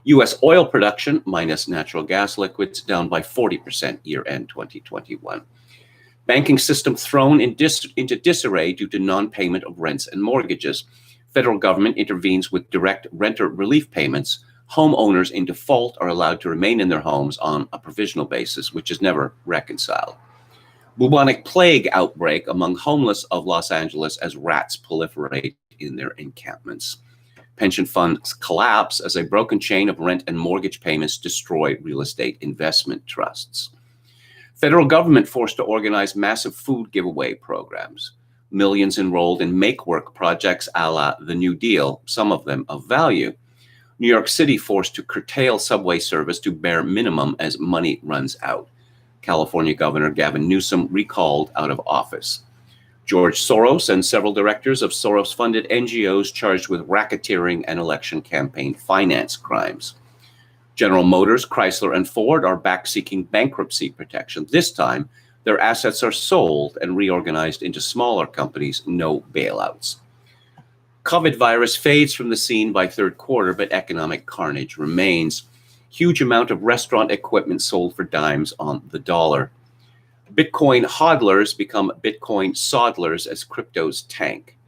U.S. oil production minus natural gas liquids down by 40% year end 2021. Banking system thrown into disarray due to non-payment of rents and mortgages. Federal government intervenes with direct renter relief payments. Homeowners in default are allowed to remain in their homes on a provisional basis, which is never reconciled. Bubonic plague outbreak among homeless of Los Angeles as rats proliferate in their encampments. Pension funds collapse as a broken chain of rent and mortgage payments destroy real estate investment trusts. Federal government forced to organize massive food giveaway programs. Millions enrolled in make-work projects a la the New Deal, some of them of value. New York City forced to curtail subway service to bare minimum as money runs out. California Governor Gavin Newsom recalled out of office. George Soros and several directors of Soros-funded NGOs charged with racketeering and election campaign finance crimes. General Motors, Chrysler, and Ford are back seeking bankruptcy protection. This time, their assets are sold and reorganized into smaller companies, no bailouts. COVID virus fades from the scene by third quarter, but economic carnage remains. Huge amount of restaurant equipment sold for dimes on the dollar. Bitcoin hodlers become Bitcoin sodlers as cryptos tank.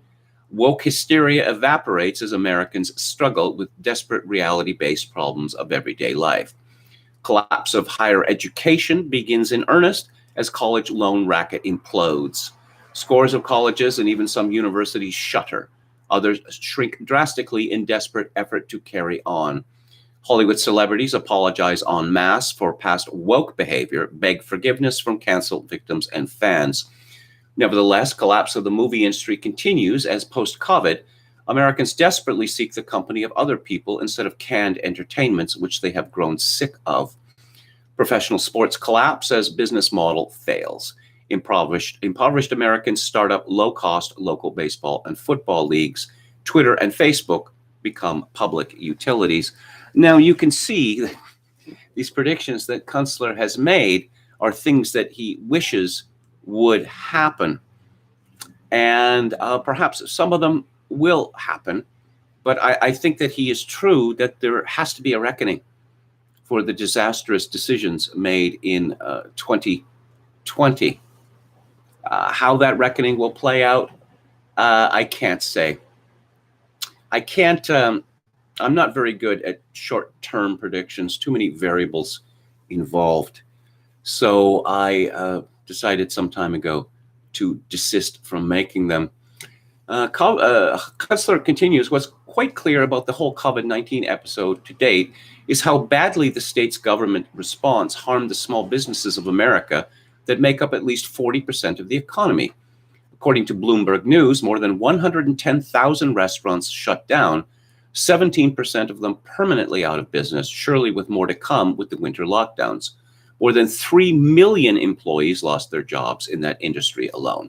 Woke hysteria evaporates as Americans struggle with desperate reality-based problems of everyday life. Collapse of higher education begins in earnest as college loan racket implodes. Scores of colleges and even some universities shutter. Others shrink drastically in desperate effort to carry on. Hollywood celebrities apologize en masse for past woke behavior, beg forgiveness from canceled victims and fans. Nevertheless, collapse of the movie industry continues as post-COVID, Americans desperately seek the company of other people instead of canned entertainments, which they have grown sick of. Professional sports collapse as business model fails. Impoverished Americans start up low-cost local baseball and football leagues. Twitter and Facebook become public utilities. Now you can see that these predictions that Kunstler has made are things that he wishes would happen. And perhaps some of them will happen, but I think that he is true that there has to be a reckoning for the disastrous decisions made in 2020. How that reckoning will play out, I can't say. I can't, I'm not very good at short-term predictions, too many variables involved. So I decided some time ago to desist from making them. Kunstler continues, what's quite clear about the whole COVID-19 episode to date is how badly the state's government response harmed the small businesses of America that make up at least 40% of the economy. According to Bloomberg News, more than 110,000 restaurants shut down, 17% of them permanently out of business, surely with more to come with the winter lockdowns. More than 3 million employees lost their jobs in that industry alone.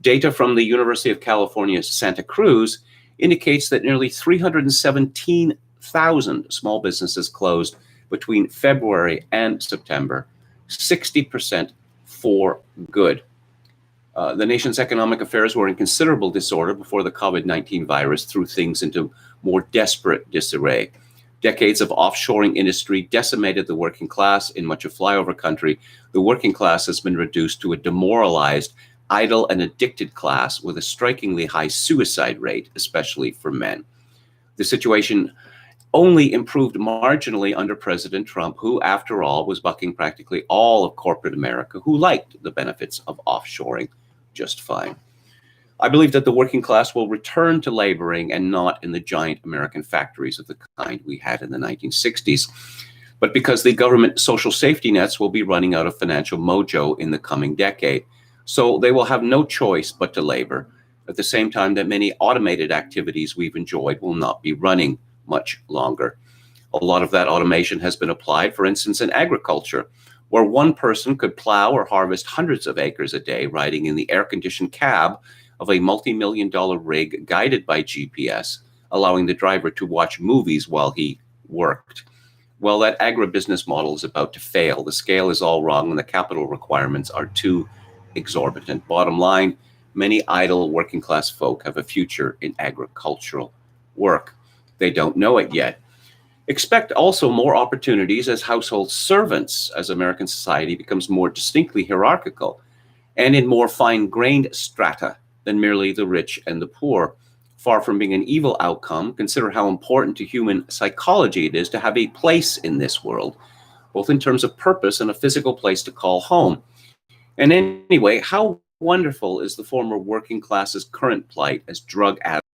Data from the University of California, Santa Cruz indicates that nearly 317,000 small businesses closed between February and September, 60% for good. The nation's economic affairs were in considerable disorder before the COVID-19 virus threw things into more desperate disarray. Decades of offshoring industry decimated the working class in much of flyover country. The working class has been reduced to a demoralized, idle, and addicted class with a strikingly high suicide rate, especially for men. The situation only improved marginally under President Trump, who, after all, was bucking practically all of corporate America, who liked the benefits of offshoring just fine. I believe that the working class will return to laboring and not in the giant American factories of the kind we had in the 1960s. But because the government social safety nets will be running out of financial mojo in the coming decade. So they will have no choice but to labor, at the same time that many automated activities we've enjoyed will not be running much longer. A lot of that automation has been applied, for instance, in agriculture, where one person could plow or harvest hundreds of acres a day riding in the air-conditioned cab of a multi-million-dollar rig guided by GPS, allowing the driver to watch movies while he worked. Well, that agribusiness model is about to fail. The scale is all wrong and the capital requirements are too exorbitant. Bottom line, many idle working-class folk have a future in agricultural work. They don't know it yet. Expect also more opportunities as household servants as American society becomes more distinctly hierarchical and in more fine-grained strata than merely the rich and the poor. Far from being an evil outcome, consider how important to human psychology it is to have a place in this world, both in terms of purpose and a physical place to call home. And anyway, how wonderful is the former working class's current plight as drug addicts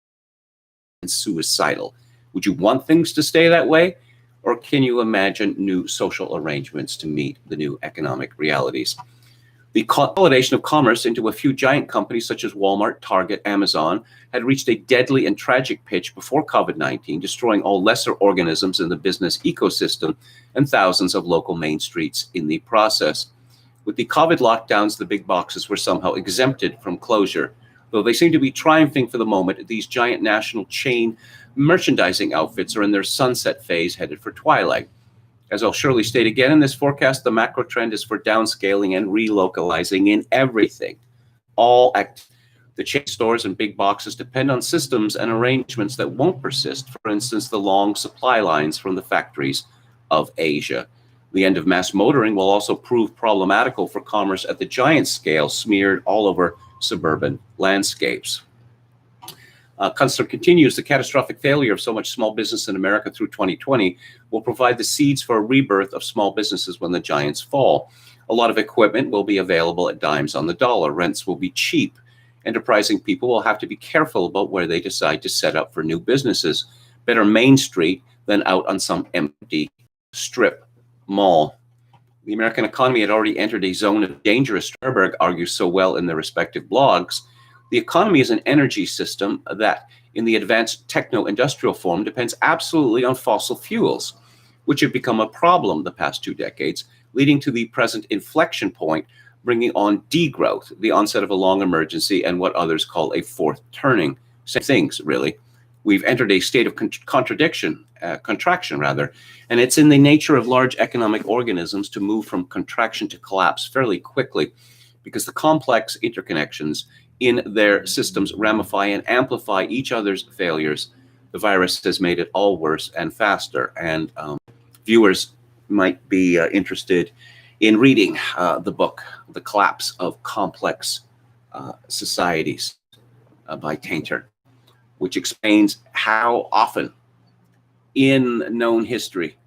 and suicidal? Would you want things to stay that way? Or can you imagine new social arrangements to meet the new economic realities? The consolidation of commerce into a few giant companies such as Walmart, Target, Amazon had reached a deadly and tragic pitch before COVID-19, destroying all lesser organisms in the business ecosystem and thousands of local main streets in the process. With the COVID lockdowns, the big boxes were somehow exempted from closure. Though they seem to be triumphing for the moment, these giant national chain merchandising outfits are in their sunset phase headed for twilight. As I'll surely state again in this forecast, the macro trend is for downscaling and relocalizing in everything. The chain stores and big boxes depend on systems and arrangements that won't persist. For instance, the long supply lines from the factories of Asia. The end of mass motoring will also prove problematical for commerce at the giant scale smeared all over suburban landscapes. Kunstler continues, the catastrophic failure of so much small business in America through 2020 will provide the seeds for a rebirth of small businesses when the giants fall. A lot of equipment will be available at dimes on the dollar. Rents will be cheap. Enterprising people will have to be careful about where they decide to set up for new businesses. Better Main Street than out on some empty strip mall. The American economy had already entered a zone of danger, as Sternberg argues so well in their respective blogs. The economy is an energy system that, in the advanced techno-industrial form, depends absolutely on fossil fuels, which have become a problem the past 2 decades, leading to the present inflection point, bringing on degrowth, the onset of a long emergency, and what others call a fourth turning. Same things, really. We've entered a state of contraction, and it's in the nature of large economic organisms to move from contraction to collapse fairly quickly, because the complex interconnections in their systems ramify and amplify each other's failures. The virus has made it all worse and faster. And viewers might be interested in reading the book, The Collapse of Complex Societies by Tainter, which explains how often in known history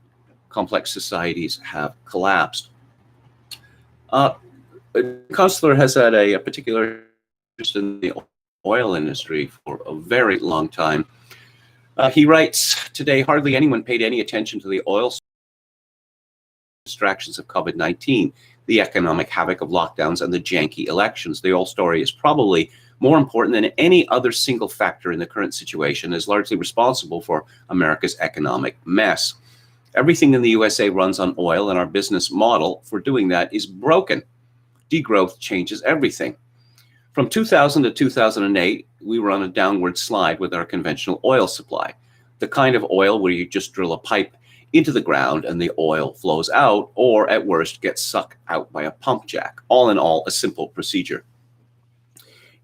complex societies have collapsed. Kunstler has had a particular interest in the oil industry for a very long time. He writes, today hardly anyone paid any attention to the oil distractions of COVID-19, the economic havoc of lockdowns, and the janky elections. The oil story is probably more important than any other single factor in the current situation, is largely responsible for America's economic mess. Everything in the USA runs on oil, and our business model for doing that is broken. Degrowth changes everything. From 2000 to 2008, we were on a downward slide with our conventional oil supply, the kind of oil where you just drill a pipe into the ground and the oil flows out, or at worst gets sucked out by a pump jack. All in all, a simple procedure.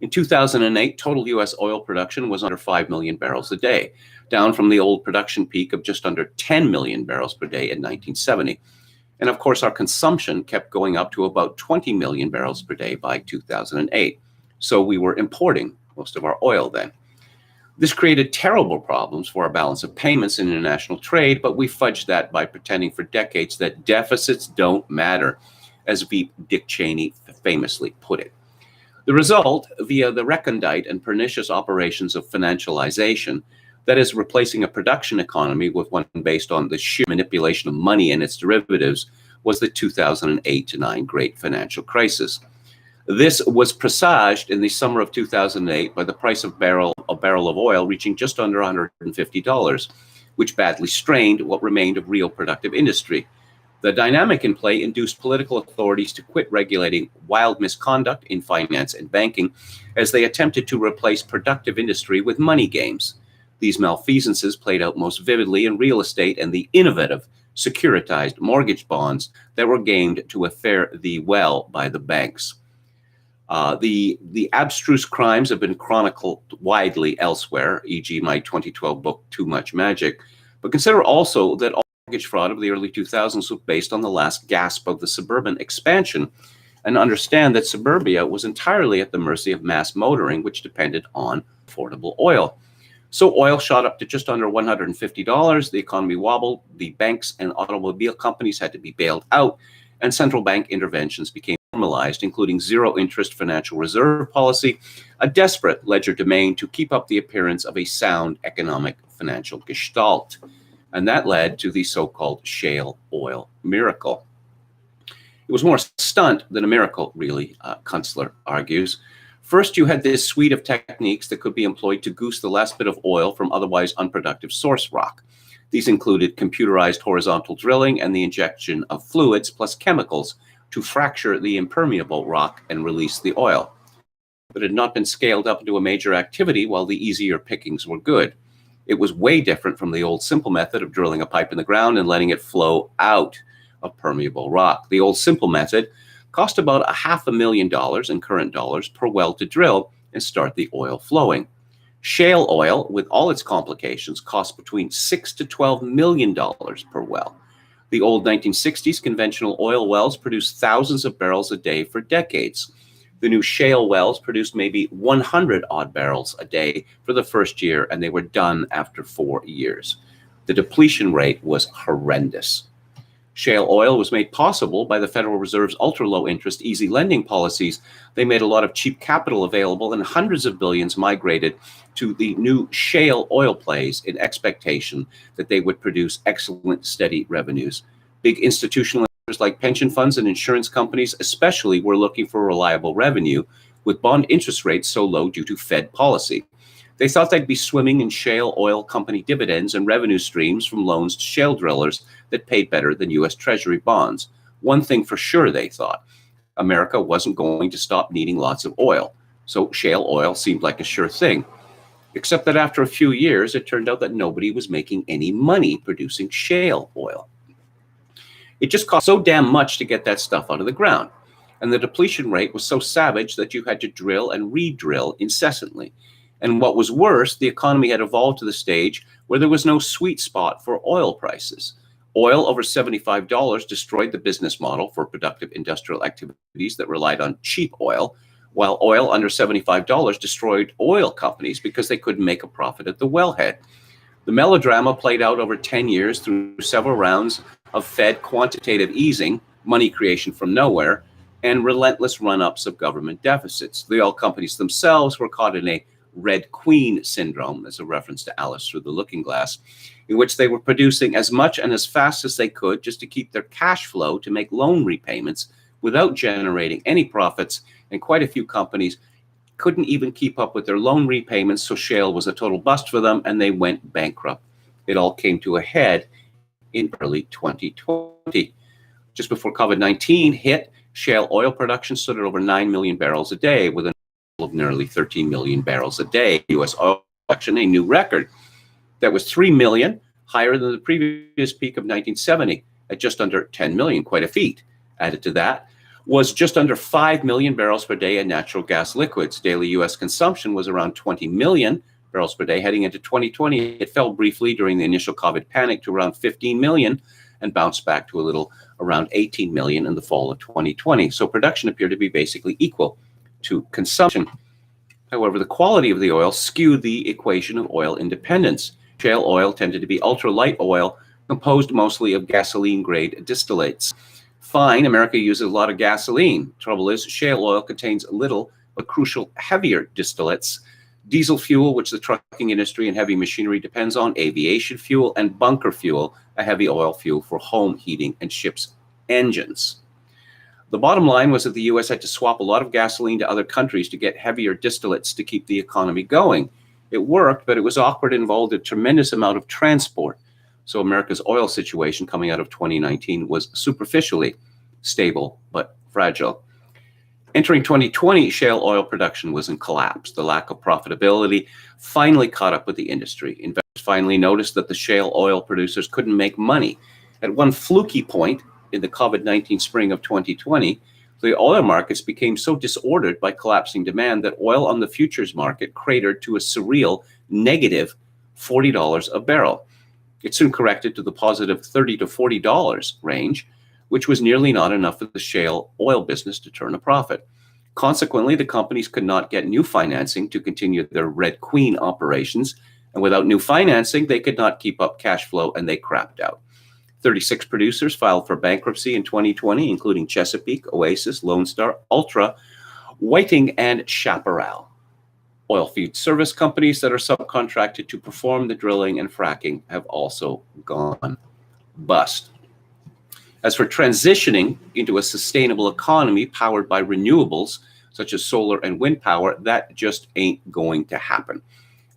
In 2008, total U.S. oil production was under 5 million barrels a day, down from the old production peak of just under 10 million barrels per day in 1970. And of course, our consumption kept going up to about 20 million barrels per day by 2008. So we were importing most of our oil then. This created terrible problems for our balance of payments in international trade, but we fudged that by pretending for decades that deficits don't matter, as Veep Dick Cheney famously put it. The result, via the recondite and pernicious operations of financialization, that is, replacing a production economy with one based on the sheer manipulation of money and its derivatives, was the 2008-9 Great Financial Crisis. This was presaged in the summer of 2008 by the price of a barrel of oil reaching just under $150, which badly strained what remained of real productive industry. The dynamic in play induced political authorities to quit regulating wild misconduct in finance and banking as they attempted to replace productive industry with money games. These malfeasances played out most vividly in real estate and the innovative securitized mortgage bonds that were gamed to fare thee well by the banks. The abstruse crimes have been chronicled widely elsewhere, e.g. my 2012 book, Too Much Magic. But consider also that all mortgage fraud of the early 2000s was based on the last gasp of the suburban expansion, and understand that suburbia was entirely at the mercy of mass motoring, which depended on affordable oil. So oil shot up to just under $150, the economy wobbled, the banks and automobile companies had to be bailed out, and central bank interventions became normalized, including zero-interest financial reserve policy, a desperate legerdemain to keep up the appearance of a sound economic financial gestalt. And that led to the so-called shale oil miracle. It was more a stunt than a miracle, really, Kunstler argues. First, you had this suite of techniques that could be employed to goose the last bit of oil from otherwise unproductive source rock. These included computerized horizontal drilling and the injection of fluids plus chemicals to fracture the impermeable rock and release the oil. But it had not been scaled up into a major activity while the easier pickings were good. It was way different from the old simple method of drilling a pipe in the ground and letting it flow out of permeable rock. The old simple method cost about $500,000 in current dollars per well to drill and start the oil flowing. Shale oil, with all its complications, costs between $6 to $12 million per well. The old 1960s conventional oil wells produced thousands of barrels a day for decades. The new shale wells produced maybe 100 odd barrels a day for the first year, and they were done after 4 years. The depletion rate was horrendous. Shale oil was made possible by the Federal Reserve's ultra-low interest, easy lending policies. They made a lot of cheap capital available, and hundreds of billions migrated to the new shale oil plays in expectation that they would produce excellent, steady revenues. Big institutional investors like pension funds and insurance companies especially were looking for reliable revenue, with bond interest rates so low due to Fed policy. They thought they'd be swimming in shale oil company dividends and revenue streams from loans to shale drillers that paid better than U.S. Treasury bonds. One thing for sure, they thought, America wasn't going to stop needing lots of oil. So shale oil seemed like a sure thing. Except that after a few years, it turned out that nobody was making any money producing shale oil. It just cost so damn much to get that stuff out of the ground. And the depletion rate was so savage that you had to drill and re-drill incessantly. And what was worse, the economy had evolved to the stage where there was no sweet spot for oil prices. Oil over $75 destroyed the business model for productive industrial activities that relied on cheap oil, while oil under $75 destroyed oil companies because they couldn't make a profit at the wellhead. The melodrama played out over 10 years through several rounds of Fed quantitative easing, money creation from nowhere, and relentless run-ups of government deficits. The oil companies themselves were caught in a Red Queen syndrome, as a reference to Alice Through the Looking Glass, in which they were producing as much and as fast as they could just to keep their cash flow to make loan repayments without generating any profits, and quite a few companies couldn't even keep up with their loan repayments, so shale was a total bust for them, and they went bankrupt. It all came to a head in early 2020. Just before COVID-19 hit, shale oil production stood at over 9 million barrels a day, with a of nearly 13 million barrels a day. U.S. oil production, a new record. That was 3 million, higher than the previous peak of 1970 at just under 10 million, quite a feat. Added to that was just under 5 million barrels per day in natural gas liquids. Daily U.S. consumption was around 20 million barrels per day. Heading into 2020, it fell briefly during the initial COVID panic to around 15 million and bounced back to a little around 18 million in the fall of 2020. So production appeared to be basically equal to consumption. However, the quality of the oil skewed the equation of oil independence. Shale oil tended to be ultra-light oil, composed mostly of gasoline-grade distillates. Fine, America uses a lot of gasoline. Trouble is, shale oil contains little but crucial heavier distillates: diesel fuel, which the trucking industry and heavy machinery depends on, aviation fuel, and bunker fuel, a heavy oil fuel for home heating and ships' engines. The bottom line was that the U.S. had to swap a lot of gasoline to other countries to get heavier distillates to keep the economy going. It worked, but it was awkward and involved a tremendous amount of transport. So America's oil situation coming out of 2019 was superficially stable but fragile. Entering 2020, shale oil production was in collapse. The lack of profitability finally caught up with the industry. Investors finally noticed that the shale oil producers couldn't make money. At one fluky point, in the COVID-19 spring of 2020, the oil markets became so disordered by collapsing demand that oil on the futures market cratered to a surreal negative $40 a barrel. It soon corrected to the positive $30 to $40 range, which was nearly not enough for the shale oil business to turn a profit. Consequently, the companies could not get new financing to continue their Red Queen operations, and without new financing, they could not keep up cash flow, and they crapped out. 36 producers filed for bankruptcy in 2020, including Chesapeake, Oasis, Lone Star, Ultra, Whiting, and Chaparral. Oilfield service companies that are subcontracted to perform the drilling and fracking have also gone bust. As for transitioning into a sustainable economy powered by renewables, such as solar and wind power, that just ain't going to happen.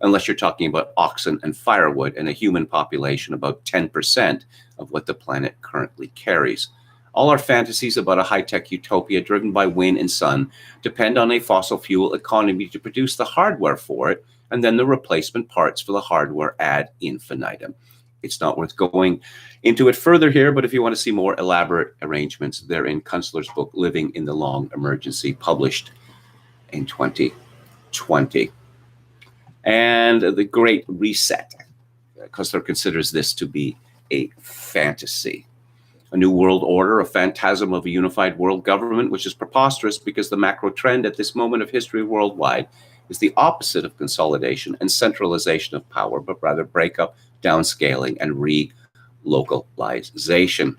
Unless you're talking about oxen and firewood and a human population about 10% of what the planet currently carries. All our fantasies about a high-tech utopia driven by wind and sun depend on a fossil fuel economy to produce the hardware for it, and then the replacement parts for the hardware ad infinitum. It's not worth going into it further here, but if you want to see more elaborate arrangements, they're in Kunstler's book, Living in the Long Emergency, published in 2020. And the Great Reset, Kunstler considers this to be a fantasy. A new world order, a phantasm of a unified world government, which is preposterous because the macro trend at this moment of history worldwide is the opposite of consolidation and centralization of power, but rather breakup, downscaling, and relocalization.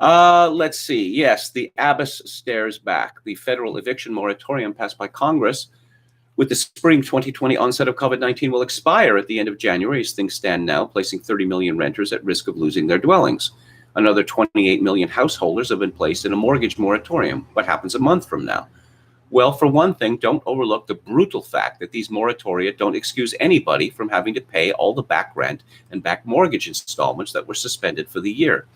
Let's see. Yes, the abyss stares back. The federal eviction moratorium passed by Congress with the spring 2020 onset of COVID-19 will expire at the end of January as things stand now, placing 30 million renters at risk of losing their dwellings. Another 28 million householders have been placed in a mortgage moratorium. What happens a month from now? Well, for one thing, don't overlook the brutal fact that these moratoria don't excuse anybody from having to pay all the back rent and back mortgage installments that were suspended for the year.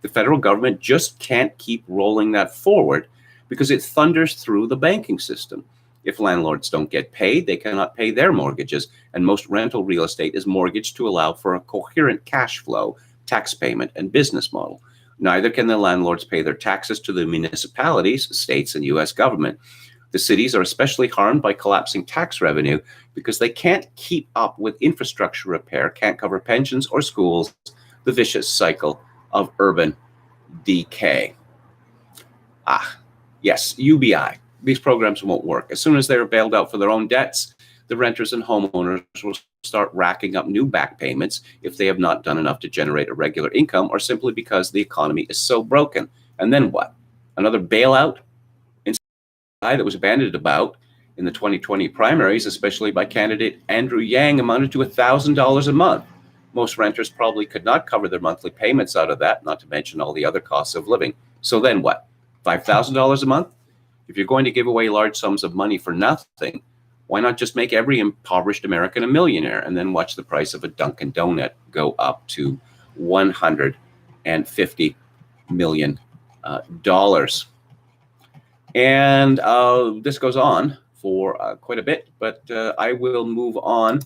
The federal government just can't keep rolling that forward because it thunders through the banking system. If landlords don't get paid, they cannot pay their mortgages, and most rental real estate is mortgaged to allow for a coherent cash flow, tax payment, and business model. Neither can the landlords pay their taxes to the municipalities, states, and U.S. government. The cities are especially harmed by collapsing tax revenue because they can't keep up with infrastructure repair, can't cover pensions or schools, the vicious cycle of urban decay. Yes, UBI. These programs won't work. As soon as they're bailed out for their own debts, the renters and homeowners will start racking up new back payments if they have not done enough to generate a regular income or simply because the economy is so broken. And then what? Another bailout? That was bandied about in the 2020 primaries, especially by candidate Andrew Yang, amounted to $1,000 a month. Most renters probably could not cover their monthly payments out of that, not to mention all the other costs of living. So then what? $5,000 a month? If you're going to give away large sums of money for nothing, why not just make every impoverished American a millionaire and then watch the price of a Dunkin' Donut go up to $150 million? And this goes on for quite a bit, but I will move on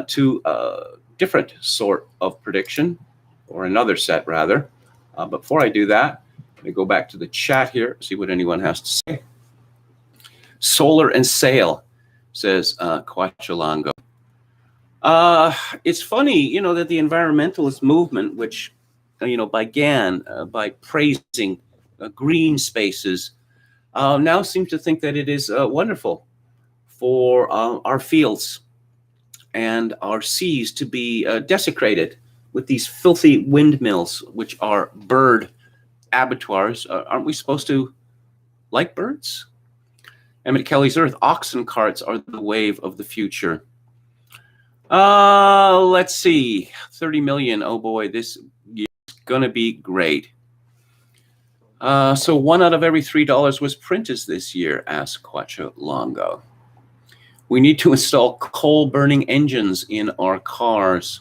to a different sort of prediction, or another set rather. But before I do that, let me go back to the chat here, see what anyone has to say. Solar and sail, says Quachalango. It's funny, that the environmentalist movement, which, began by praising green spaces, now seem to think that it is wonderful for our fields and our seas to be desecrated with these filthy windmills, which are bird abattoirs. Aren't we supposed to like birds? Emmett Kelly's Earth, oxen carts are the wave of the future. Let's see, 30 million. Oh boy, this year's gonna be great. So 1 out of every $3 was printed this year, asked Quachalango. We need to install coal-burning engines in our cars.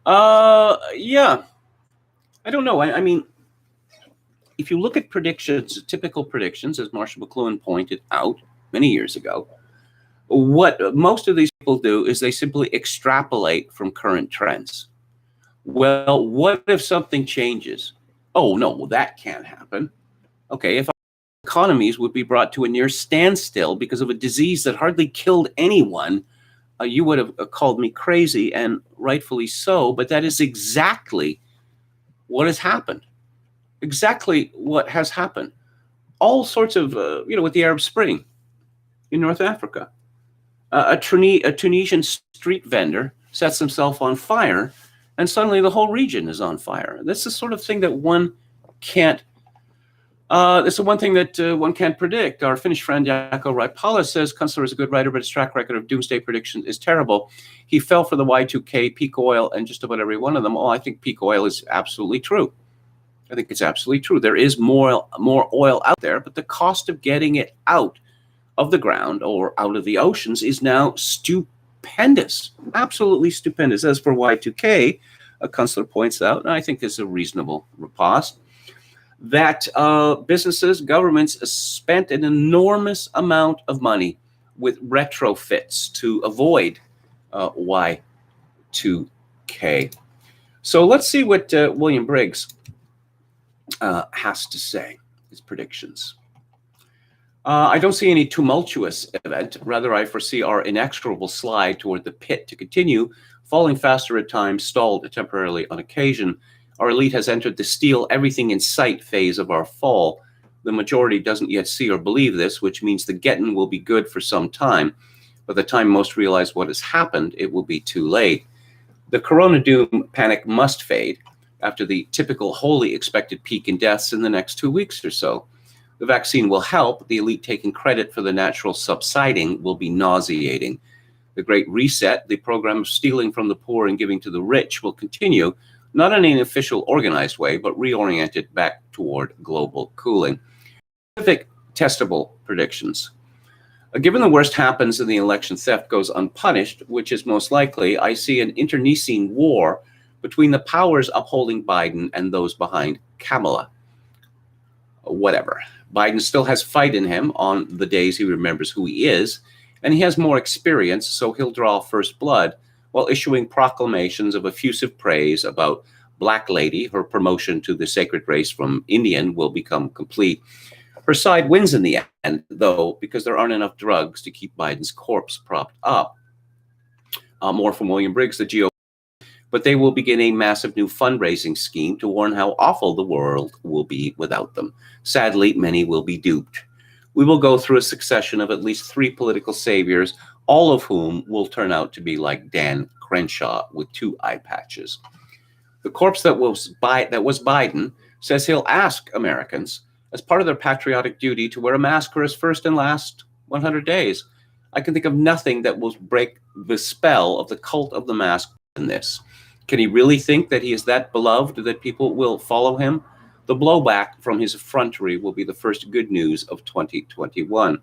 Yeah. I don't know. I mean, if you look at predictions, typical predictions, as Marshall McLuhan pointed out many years ago, what most of these people do is they simply extrapolate from current trends. Well, what if something changes? Oh, no, well, that can't happen. Okay, if economies would be brought to a near standstill because of a disease that hardly killed anyone, you would have called me crazy, and rightfully so, but that is exactly what has happened. Exactly what has happened. All sorts of, with the Arab Spring in North Africa. A Tunisian street vendor sets himself on fire, and suddenly the whole region is on fire. This is the sort of thing that one can't, this is one thing that one can't predict. Our Finnish friend Jaakko Raipala says Kunstler is a good writer, but his track record of doomsday predictions is terrible. He fell for the Y2K, peak oil, and just about every one of them. Oh, I think peak oil is absolutely true. I think it's absolutely true. There is more oil out there, but the cost of getting it out of the ground or out of the oceans is now stupendous, absolutely stupendous. As for Y2K, Kunstler points out, and I think this is a reasonable riposte, that businesses, governments spent an enormous amount of money with retrofits to avoid Y2K. So let's see what William Briggs has to say, his predictions. I don't see any tumultuous event. Rather, I foresee our inexorable slide toward the pit to continue, falling faster at times, stalled temporarily on occasion. Our elite has entered the steal everything in sight phase of our fall. The majority doesn't yet see or believe this, which means the getting will be good for some time. By the time most realize what has happened, it will be too late. The corona doom panic must fade after the typical wholly expected peak in deaths in the next 2 weeks or so. The vaccine will help. The elite taking credit for the natural subsiding will be nauseating. The Great Reset, the program of stealing from the poor and giving to the rich, will continue, not in an official organized way, but reoriented back toward global cooling. Specific testable predictions. Given the worst happens and the election theft goes unpunished, which is most likely, I see an internecine war between the powers upholding Biden and those behind Kamala. Whatever. Biden still has fight in him on the days he remembers who he is, and he has more experience, so he'll draw first blood while issuing proclamations of effusive praise about Black Lady. Her promotion to the sacred race from Indian will become complete. Her side wins in the end, though, because there aren't enough drugs to keep Biden's corpse propped up. More from William Briggs, the GOP. But they will begin a massive new fundraising scheme to warn how awful the world will be without them. Sadly, many will be duped. We will go through a succession of at least 3 political saviors, all of whom will turn out to be like Dan Crenshaw with 2 eye patches. The corpse that was Biden says he'll ask Americans, as part of their patriotic duty, to wear a mask for his first and last 100 days. I can think of nothing that will break the spell of the cult of the mask than this. Can he really think that he is that beloved that people will follow him? The blowback from his effrontery will be the first good news of 2021.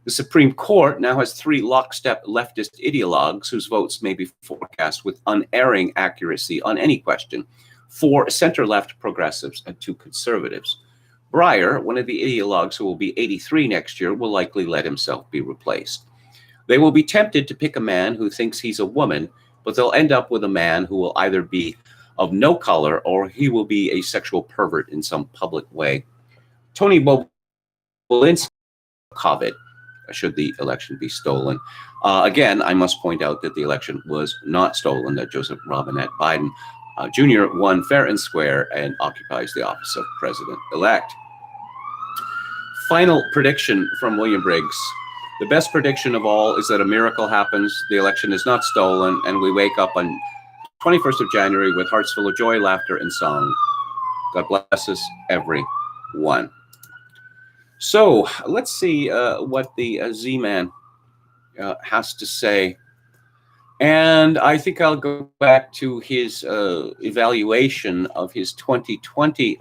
The Supreme Court now has 3 lockstep leftist ideologues whose votes may be forecast with unerring accuracy on any question: 4 center-left progressives and 2 conservatives. Breyer, one of the ideologues who will be 83 next year, will likely let himself be replaced. They will be tempted to pick a man who thinks he's a woman, but they'll end up with a man who will either be of no color or he will be a sexual pervert in some public way. Tony Bobulinski, COVID, should the election be stolen. Again, I must point out that the election was not stolen, that Joseph Robinette Biden Jr. won fair and square and occupies the office of president-elect. Final prediction from William Briggs. The best prediction of all is that a miracle happens, the election is not stolen, and we wake up on 21st of January with hearts full of joy, laughter, and song. God bless us, everyone. So let's see what the Z-Man has to say. And I think I'll go back to his evaluation of his 2020.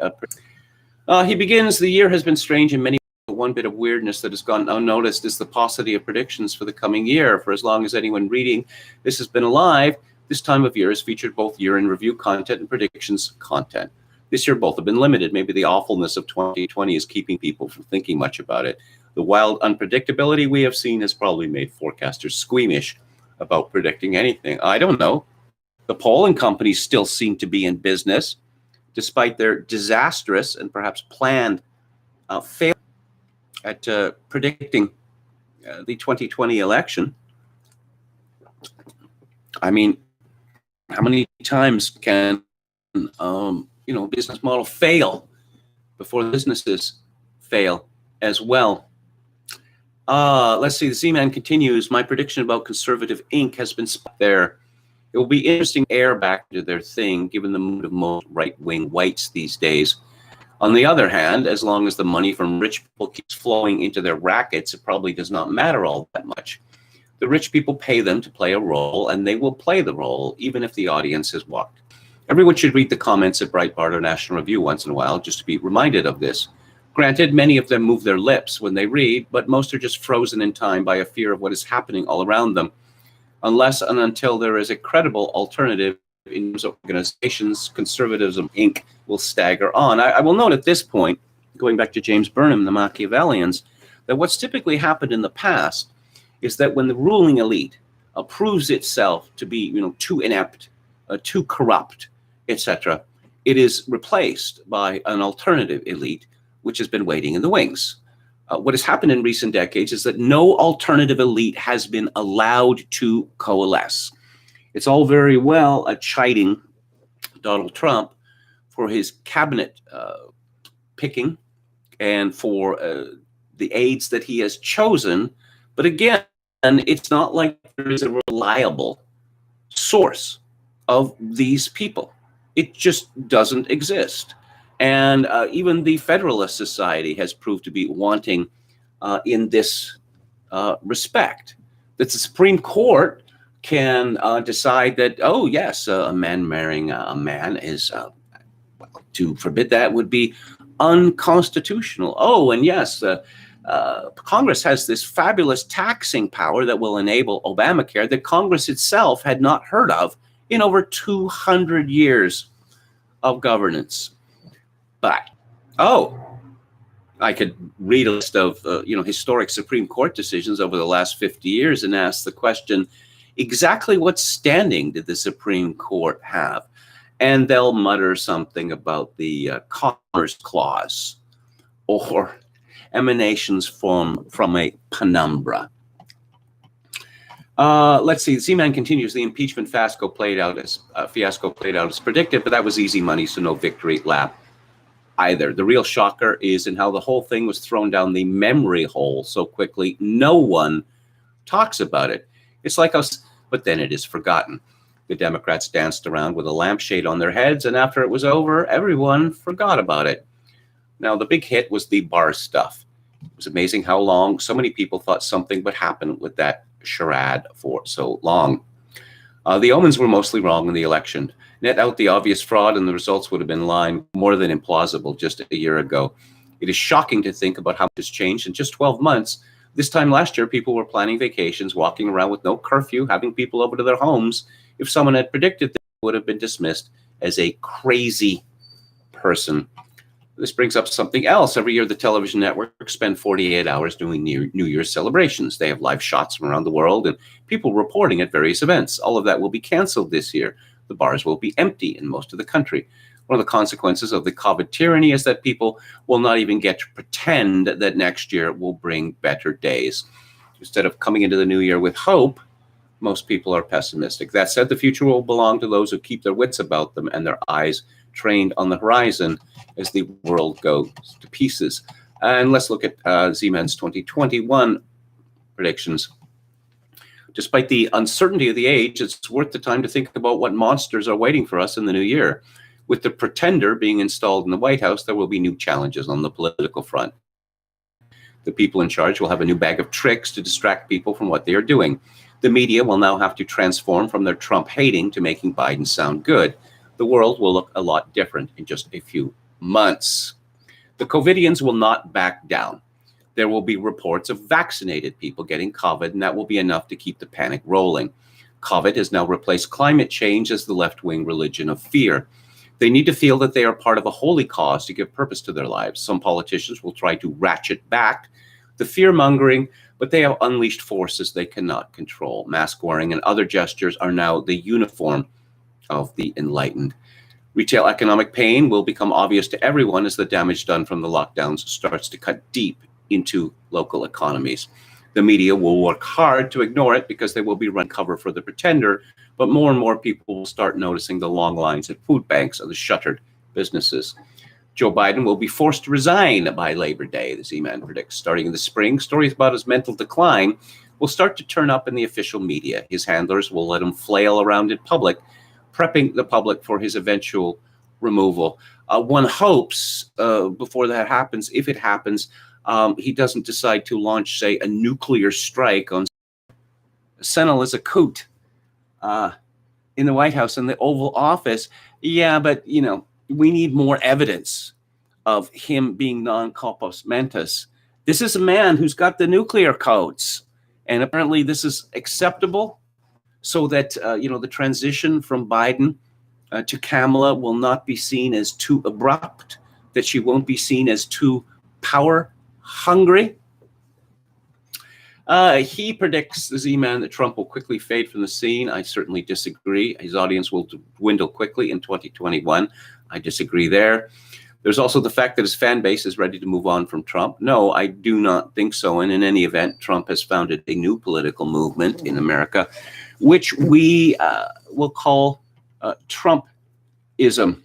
He begins, the year has been strange in many ways. One bit of weirdness that has gone unnoticed is the paucity of predictions for the coming year. For as long as anyone reading this has been alive, this time of year has featured both year-in-review content and predictions content. This year, both have been limited. Maybe the awfulness of 2020 is keeping people from thinking much about it. The wild unpredictability we have seen has probably made forecasters squeamish about predicting anything. I don't know. The polling companies still seem to be in business, despite their disastrous and perhaps planned failure at predicting the 2020 election. I mean, how many times can business model fail before businesses fail as well? Let's see, the Z-Man continues. My prediction about Conservative Inc. has been spot there. It will be interesting to air back to their thing, given the mood of most right-wing whites these days. On the other hand, as long as the money from rich people keeps flowing into their rackets, it probably does not matter all that much. The rich people pay them to play a role, and they will play the role, even if the audience has walked. Everyone should read the comments at Breitbart or National Review once in a while, just to be reminded of this. Granted, many of them move their lips when they read, but most are just frozen in time by a fear of what is happening all around them. Unless and until there is a credible alternative in news organizations, Conservatism Inc. will stagger on. I will note at this point, going back to James Burnham, the Machiavellians, that what's typically happened in the past is that when the ruling elite proves itself to be, too inept, too corrupt, etc., it is replaced by an alternative elite, which has been waiting in the wings. What has happened in recent decades is that no alternative elite has been allowed to coalesce. It's all very well chiding Donald Trump for his cabinet picking and for the aides that he has chosen. But again, it's not like there is a reliable source of these people. It just doesn't exist. And even the Federalist Society has proved to be wanting in this respect. That the Supreme Court can decide that, oh, yes, a man marrying a man is, to forbid that would be unconstitutional. Oh, and yes, Congress has this fabulous taxing power that will enable Obamacare that Congress itself had not heard of in over 200 years of governance. But, I could read a list of historic Supreme Court decisions over the last 50 years and ask the question, exactly what standing did the Supreme Court have? And they'll mutter something about the Commerce Clause or emanations from a penumbra. Let's see. Z-Man continues. The impeachment fiasco played out as predicted, but that was easy money, so no victory lap either. The real shocker is in how the whole thing was thrown down the memory hole so quickly. No one talks about it. It's like us, but then it is forgotten. The Democrats danced around with a lampshade on their heads, and after it was over, everyone forgot about it. Now, the big hit was the bar stuff. It was amazing how long so many people thought something would happen with that charade for so long. The omens were mostly wrong in the election. Net out the obvious fraud and the results would have been lying more than implausible just a year ago. It is shocking to think about how much has changed in just 12 months. This time last year, people were planning vacations, walking around with no curfew, having people over to their homes. If someone had predicted that, would have been dismissed as a crazy person. This brings up something else. Every year, the television networks spend 48 hours doing New Year's celebrations. They have live shots from around the world and people reporting at various events. All of that will be canceled this year. The bars will be empty in most of the country. One of the consequences of the COVID tyranny is that people will not even get to pretend that next year will bring better days. Instead of coming into the new year with hope, most people are pessimistic. That said, the future will belong to those who keep their wits about them and their eyes trained on the horizon as the world goes to pieces. And let's look at Z-Man's 2021 predictions. Despite the uncertainty of the age, it's worth the time to think about what monsters are waiting for us in the new year. With the pretender being installed in the White House, there will be new challenges on the political front. The people in charge will have a new bag of tricks to distract people from what they are doing. The media will now have to transform from their Trump hating to making Biden sound good. The world will look a lot different in just a few months. The COVIDians will not back down. There will be reports of vaccinated people getting COVID, and that will be enough to keep the panic rolling. COVID has now replaced climate change as the left-wing religion of fear. They need to feel that they are part of a holy cause to give purpose to their lives. Some politicians will try to ratchet back the fear-mongering, but they have unleashed forces they cannot control. Mask wearing and other gestures are now the uniform of the enlightened. Retail economic pain will become obvious to everyone as the damage done from the lockdowns starts to cut deep into local economies. The media will work hard to ignore it because they will be run cover for the pretender, but more and more people will start noticing the long lines at food banks or the shuttered businesses. Joe Biden will be forced to resign by Labor Day, the Z-Man predicts. Starting in the spring, stories about his mental decline will start to turn up in the official media. His handlers will let him flail around in public, prepping the public for his eventual removal. One hopes before that happens, if it happens, he doesn't decide to launch, say, a nuclear strike on Sentinel as a coot in the White House and the Oval Office. Yeah, but, we need more evidence of him being non-compos mentis. This is a man who's got the nuclear codes, and apparently this is acceptable so that, the transition from Biden to Kamala will not be seen as too abrupt, that she won't be seen as too power hungry. He predicts, the Z-Man, that Trump will quickly fade from the scene. I certainly disagree. His audience will dwindle quickly in 2021. I disagree there. There's also the fact that his fan base is ready to move on from Trump. No, I do not think so. And in any event, Trump has founded a new political movement in America, which we will call Trumpism.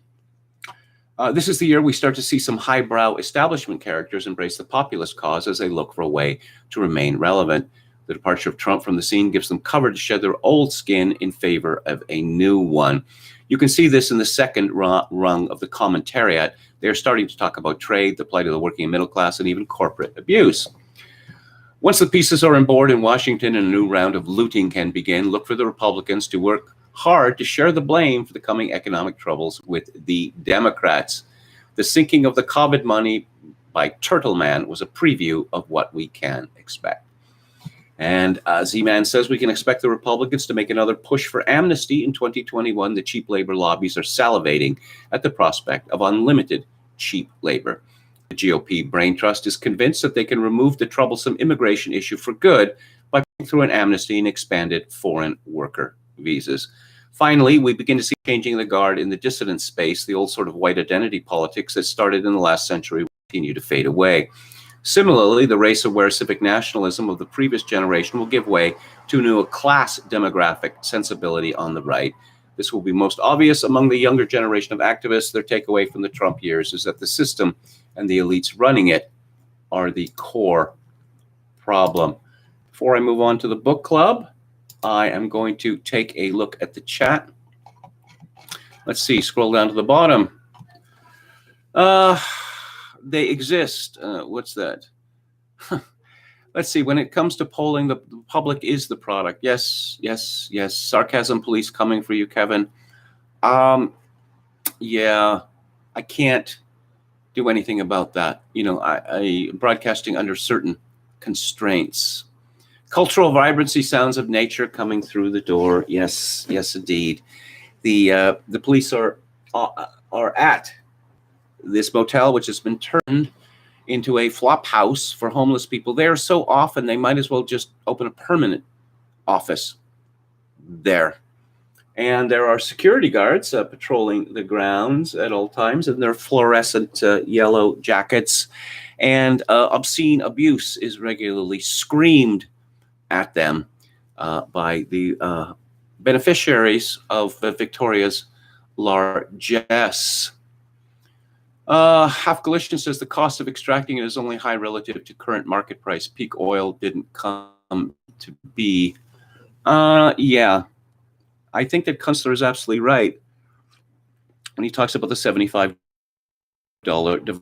This is the year we start to see some highbrow establishment characters embrace the populist cause as they look for a way to remain relevant. The departure of Trump from the scene gives them cover to shed their old skin in favor of a new one. You can see this in the second rung of the commentariat. They're starting to talk about trade, the plight of the working and middle class, and even corporate abuse. Once the pieces are on board in Washington and a new round of looting can begin, look for the Republicans to work hard to share the blame for the coming economic troubles with the Democrats. The sinking of the COVID money by Turtle Man was a preview of what we can expect. And Z-Man says we can expect the Republicans to make another push for amnesty in 2021. The cheap labor lobbies are salivating at the prospect of unlimited cheap labor. The GOP brain trust is convinced that they can remove the troublesome immigration issue for good by putting through an amnesty and expanded foreign worker visas. Finally, we begin to see changing the guard in the dissident space. The old sort of white identity politics that started in the last century will continue to fade away. Similarly, the race-aware civic nationalism of the previous generation will give way to a new class demographic sensibility on the right. This will be most obvious among the younger generation of activists. Their takeaway from the Trump years is that the system and the elites running it are the core problem. Before I move on to the book club, I am going to take a look at the chat. Let's see, scroll down to the bottom. They exist. What's that? Let's see, when it comes to polling, the public is the product. Yes, yes, yes. Sarcasm police coming for you, Kevin. Yeah, I can't do anything about that. You know, I broadcasting under certain constraints. Cultural vibrancy, sounds of nature coming through the door. Yes, yes, indeed. The police are at this motel, which has been turned into a flop house for homeless people there so often they might as well just open a permanent office there. And there are security guards patrolling the grounds at all times in their fluorescent yellow jackets. And obscene abuse is regularly screamed at them by the beneficiaries of Victoria's largesse. Half Galician says the cost of extracting it is only high relative to current market price. Peak oil didn't come to be. Yeah, I think that Kunstler is absolutely right when he talks about the $75 device,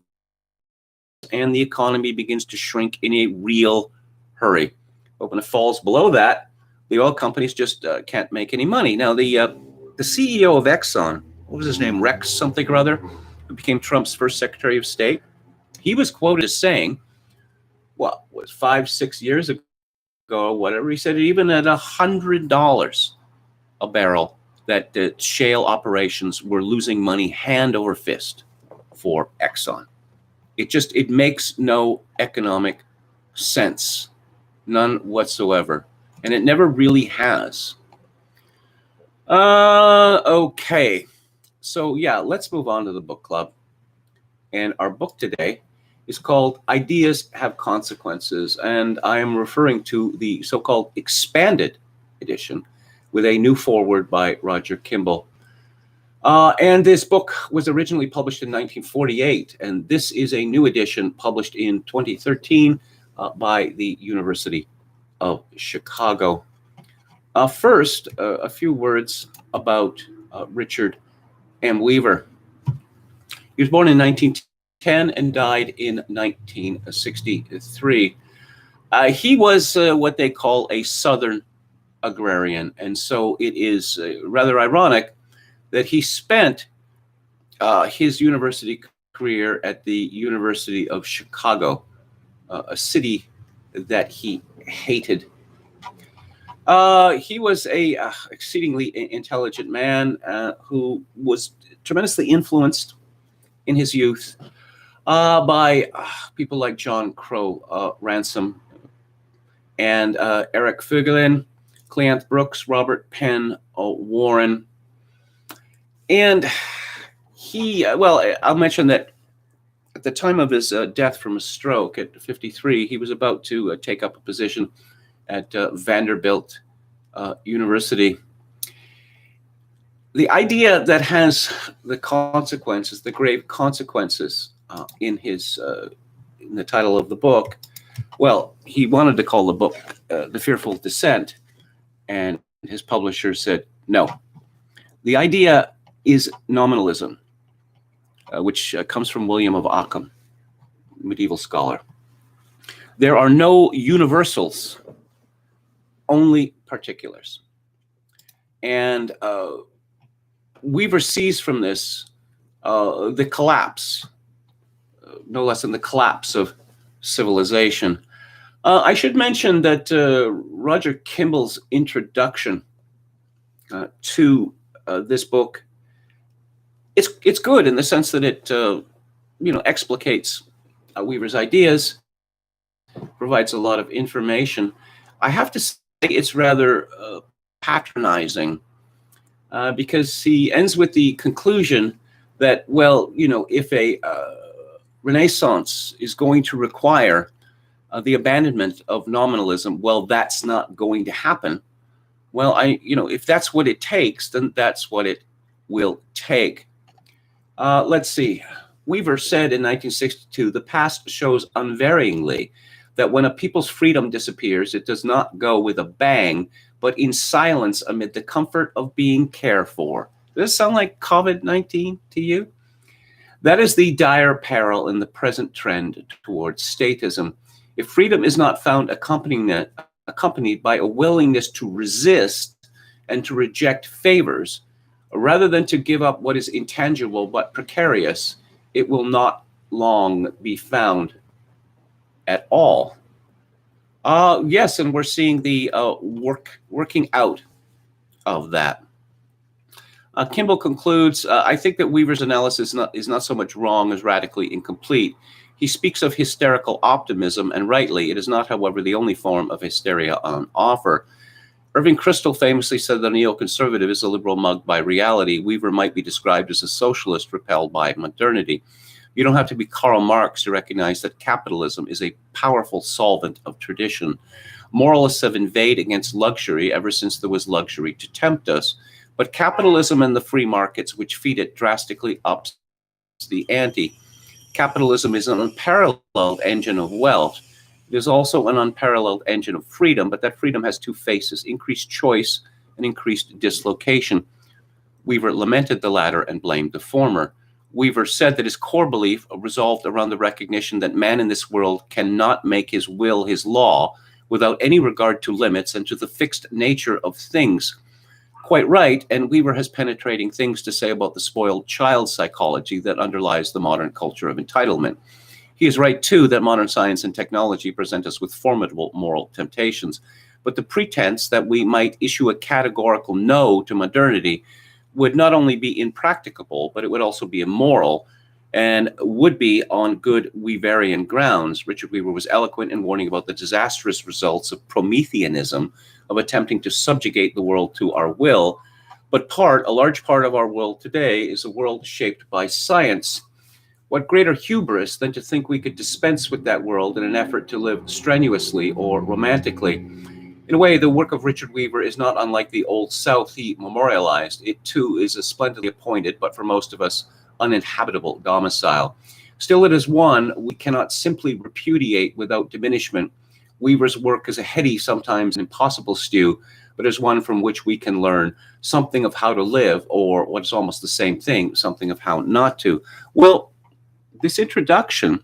and the economy begins to shrink in a real hurry. But when it falls below that, the oil companies just can't make any money. Now, the CEO of Exxon, what was his name, Rex something or other, who became Trump's first Secretary of State, he was quoted as saying, well, it was 5-6 years ago, or whatever, he said even at $100 a barrel, that shale operations were losing money hand over fist for Exxon. It makes no economic sense, none whatsoever, and it never really has. Okay, so yeah, let's move on to the book club. And our book today is called Ideas Have Consequences, and I am referring to the so-called expanded edition with a new foreword by Roger Kimball. And this book was originally published in 1948, and this is a new edition published in 2013 by the University of Chicago. First, a few words about Richard M. Weaver. He was born in 1910 and died in 1963. He was what they call a Southern agrarian, and so it is rather ironic that he spent his university career at the University of Chicago, a city that he hated. He was a exceedingly intelligent man who was tremendously influenced in his youth by people like John Crowe Ransom and Eric Voegelin, Cleanth Brooks, Robert Penn Warren. And he, well, I'll mention that at the time of his death from a stroke at 53, he was about to take up a position at Vanderbilt University. The idea that has the consequences, the grave consequences, in the title of the book. Well, he wanted to call the book "The Fearful Descent," and his publisher said no. The idea is nominalism, which comes from William of Ockham, medieval scholar. There are no universals, only particulars. And Weaver sees from this the collapse, no less than the collapse of civilization. I should mention that Roger Kimball's introduction to this book, it's good in the sense that it explicates Weaver's ideas, provides a lot of information. I have to say it's rather patronizing because he ends with the conclusion that, well, if a Renaissance is going to require the abandonment of nominalism, well, that's not going to happen. Well, if that's what it takes, then that's what it will take. Let's see. Weaver said in 1962, the past shows unvaryingly that when a people's freedom disappears, it does not go with a bang, but in silence amid the comfort of being cared for. Does this sound like COVID-19 to you? That is the dire peril in the present trend towards statism. If freedom is not found accompanied by a willingness to resist and to reject favors, rather than to give up what is intangible but precarious, it will not long be found at all. Yes, and we're seeing the working out of that. Kimball concludes, I think that Weaver's analysis is not so much wrong as radically incomplete. He speaks of hysterical optimism, and rightly. It is not, however, the only form of hysteria on offer. Irving Kristol famously said that a neoconservative is a liberal mugged by reality. Weaver might be described as a socialist repelled by modernity. You don't have to be Karl Marx to recognize that capitalism is a powerful solvent of tradition. Moralists have inveighed against luxury ever since there was luxury to tempt us. But capitalism and the free markets which feed it drastically ups the ante. Capitalism is an unparalleled engine of wealth. It is also an unparalleled engine of freedom, but that freedom has two faces: increased choice and increased dislocation. Weaver lamented the latter and blamed the former. Weaver said that his core belief resolved around the recognition that man in this world cannot make his will his law without any regard to limits and to the fixed nature of things. Quite right, and Weaver has penetrating things to say about the spoiled child psychology that underlies the modern culture of entitlement. He is right, too, that modern science and technology present us with formidable moral temptations, but the pretense that we might issue a categorical no to modernity would not only be impracticable, but it would also be immoral, and would be on good Weaverian grounds. Richard Weaver was eloquent in warning about the disastrous results of Prometheanism, of attempting to subjugate the world to our will. But a large part of our world today is a world shaped by science. What greater hubris than to think we could dispense with that world in an effort to live strenuously or romantically? In a way, the work of Richard Weaver is not unlike the Old South he memorialized. It, too, is a splendidly appointed, but for most of us, uninhabitable domicile. Still, it is one we cannot simply repudiate without diminishment. Weaver's work is a heady, sometimes impossible stew, but is one from which we can learn something of how to live, or what is almost the same thing, something of how not to. Well, this introduction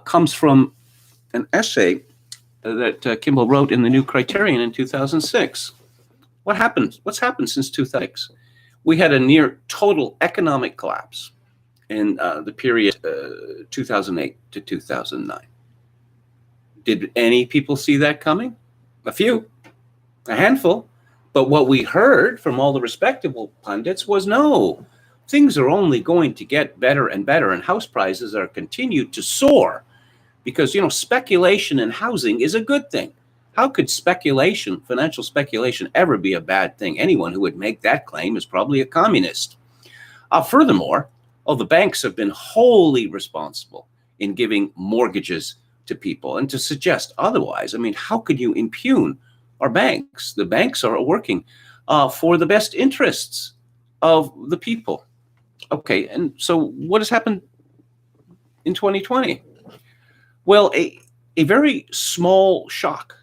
comes from an essay that Kimball wrote in the New Criterion in 2006. What happened? What's happened since 2006? We had a near total economic collapse in the period 2008 to 2009. Did any people see that coming? A few, a handful. But what we heard from all the respectable pundits was no, things are only going to get better and better, and house prices are continued to soar because, speculation in housing is a good thing. How could speculation, financial speculation, ever be a bad thing? Anyone who would make that claim is probably a communist. Furthermore, the banks have been wholly responsible in giving mortgages to people, and to suggest otherwise, how could you impugn our banks? The banks are working for the best interests of the people. Okay, and so what has happened in 2020? Well, a very small shock,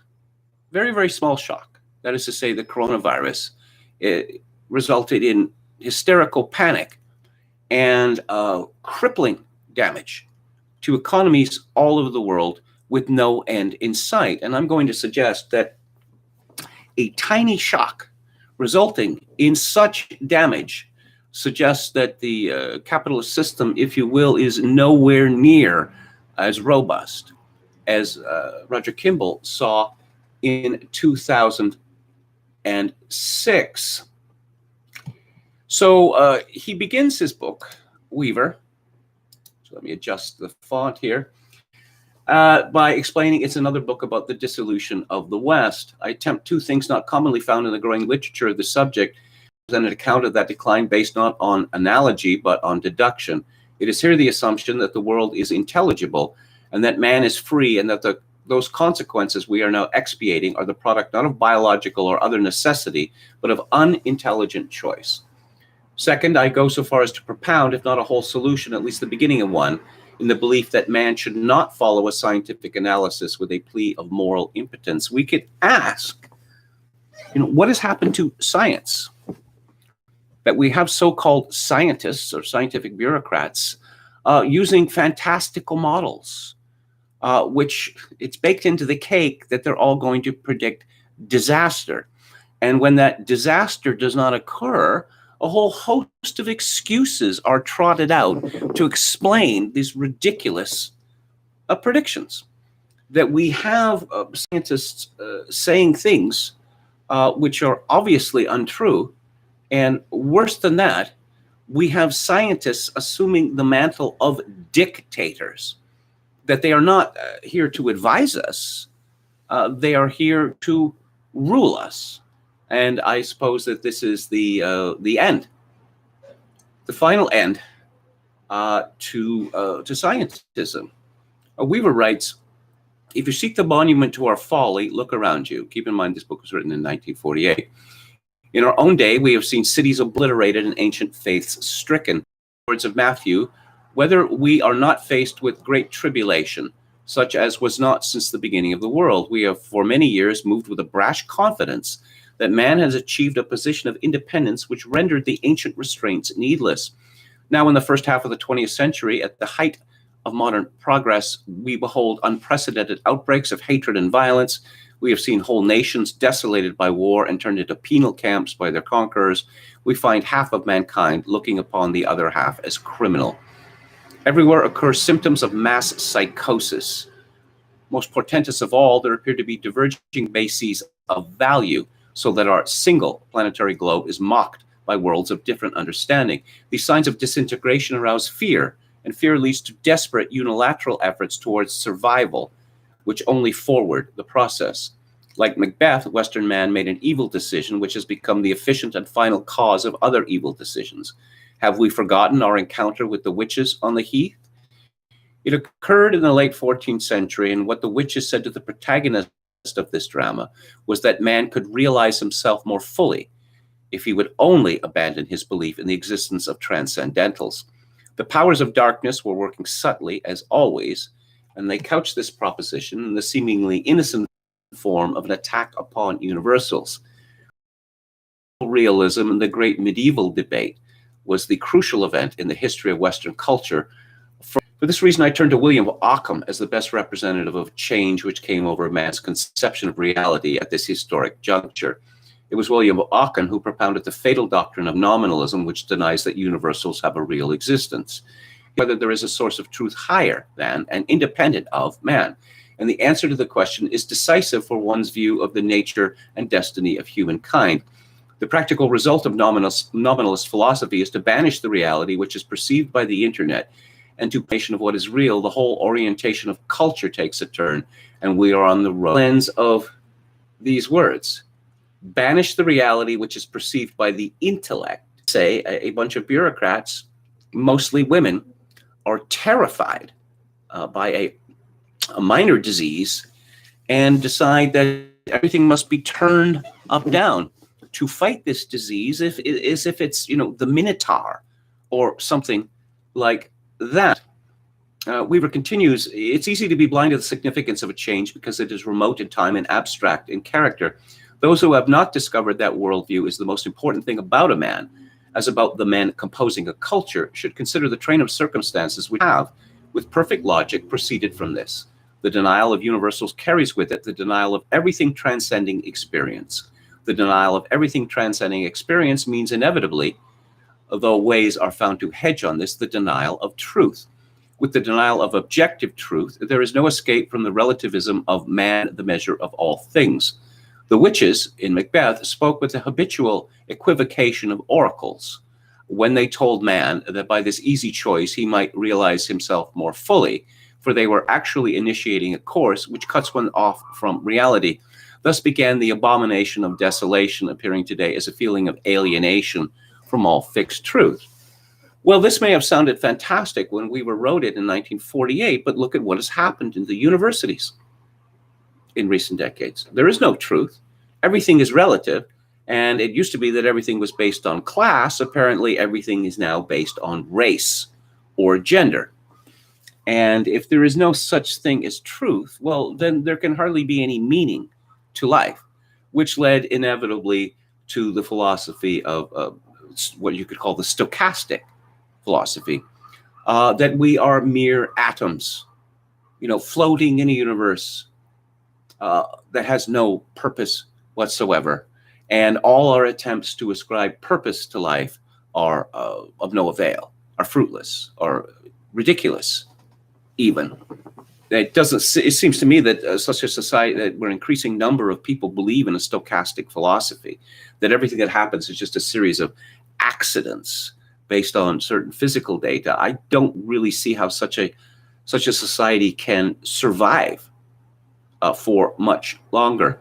very, very small shock, that is to say, the coronavirus, resulted in hysterical panic and crippling damage to economies all over the world with no end in sight. And I'm going to suggest that a tiny shock resulting in such damage suggests that the capitalist system, if you will, is nowhere near as robust as Roger Kimball saw in 2006. So he begins his book, Weaver, so let me adjust the font here, by explaining it's another book about the dissolution of the West. I attempt two things not commonly found in the growing literature of the subject, an account of that decline based not on analogy, but on deduction. It is here the assumption that the world is intelligible and that man is free, and that those consequences we are now expiating are the product not of biological or other necessity, but of unintelligent choice. Second, I go so far as to propound, if not a whole solution, at least the beginning of one, in the belief that man should not follow a scientific analysis with a plea of moral impotence. We could ask, what has happened to science? That we have so-called scientists or scientific bureaucrats using fantastical models, which it's baked into the cake that they're all going to predict disaster. And when that disaster does not occur, a whole host of excuses are trotted out to explain these ridiculous predictions. That we have scientists saying things which are obviously untrue. And worse than that, we have scientists assuming the mantle of dictators, that they are not here to advise us, they are here to rule us. And I suppose that this is the end, the final end to scientism. Weaver writes, if you seek the monument to our folly, look around you. Keep in mind this book was written in 1948. In our own day, we have seen cities obliterated and ancient faiths stricken. Words of Matthew, whether we are not faced with great tribulation, such as was not since the beginning of the world, we have for many years moved with a brash confidence that man has achieved a position of independence which rendered the ancient restraints needless. Now, in the first half of the 20th century, at the height of modern progress, we behold unprecedented outbreaks of hatred and violence. We have seen whole nations desolated by war and turned into penal camps by their conquerors. We find half of mankind looking upon the other half as criminal. Everywhere occur symptoms of mass psychosis. Most portentous of all, there appear to be diverging bases of value, so that our single planetary globe is mocked by worlds of different understanding. These signs of disintegration arouse fear, and fear leads to desperate unilateral efforts towards survival, which only forward the process. Like Macbeth, Western man made an evil decision, which has become the efficient and final cause of other evil decisions. Have we forgotten our encounter with the witches on the heath? It occurred in the late 14th century, and what the witches said to the protagonist of this drama was that man could realize himself more fully if he would only abandon his belief in the existence of transcendentals. The powers of darkness were working subtly, as always, and they couched this proposition in the seemingly innocent form of an attack upon universals. Realism in the great medieval debate was the crucial event in the history of Western culture. For this reason, I turn to William Ockham as the best representative of change which came over man's conception of reality at this historic juncture. It was William Ockham who propounded the fatal doctrine of nominalism, which denies that universals have a real existence, whether there is a source of truth higher than and independent of man. And the answer to the question is decisive for one's view of the nature and destiny of humankind. The practical result of nominalist philosophy is to banish the reality which is perceived by the internet, and to patient of what is real, the whole orientation of culture takes a turn, and we are on the lens of these words. Banish the reality which is perceived by the intellect. Say a bunch of bureaucrats, mostly women, are terrified by a minor disease and decide that everything must be turned up down. to fight this disease is if it's, the Minotaur or something like that. Weaver continues, it's easy to be blind to the significance of a change because it is remote in time and abstract in character. Those who have not discovered that worldview is the most important thing about a man, as about the men composing a culture, should consider the train of circumstances we have, with perfect logic, proceeded from this. The denial of universals carries with it the denial of everything transcending experience. The denial of everything transcending experience means inevitably, although ways are found to hedge on this, the denial of truth. With the denial of objective truth, there is no escape from the relativism of man, the measure of all things. The witches in Macbeth spoke with the habitual equivocation of oracles when they told man that by this easy choice he might realize himself more fully, for they were actually initiating a course which cuts one off from reality. Thus began the abomination of desolation, appearing today as a feeling of alienation from all fixed truth. Well, this may have sounded fantastic when Weaver wrote it in 1948, but look at what has happened in the universities in recent decades. There is no truth. Everything is relative. And it used to be that everything was based on class. Apparently, everything is now based on race or gender. And if there is no such thing as truth, well, then there can hardly be any meaning to life, which led inevitably to the philosophy of what you could call the stochastic philosophy, that we are mere atoms, floating in a universe that has no purpose whatsoever. And all our attempts to ascribe purpose to life are of no avail, are fruitless, or ridiculous even. It seems to me that such a society, that where an increasing number of people believe in a stochastic philosophy, that everything that happens is just a series of accidents based on certain physical data. I don't really see how such a society can survive for much longer.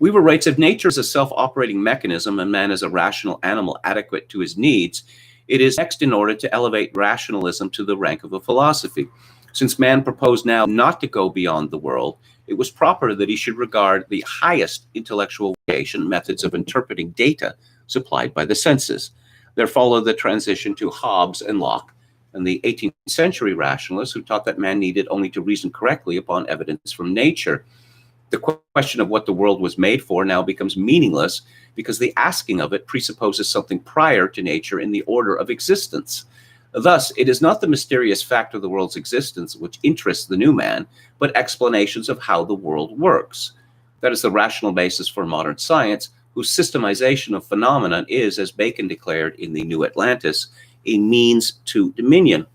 Weaver writes, if nature is a self-operating mechanism and man is a rational animal adequate to his needs, it is next in order to elevate rationalism to the rank of a philosophy. Since man proposed now not to go beyond the world, it was proper that he should regard the highest intellectual creation methods of interpreting data supplied by the senses. There followed the transition to Hobbes and Locke and the 18th century rationalists who taught that man needed only to reason correctly upon evidence from nature. The question of what the world was made for now becomes meaningless because the asking of it presupposes something prior to nature in the order of existence. Thus, it is not the mysterious fact of the world's existence which interests the new man, but explanations of how the world works. That is the rational basis for modern science, whose systemization of phenomenon is, as Bacon declared in the New Atlantis, a means to dominion.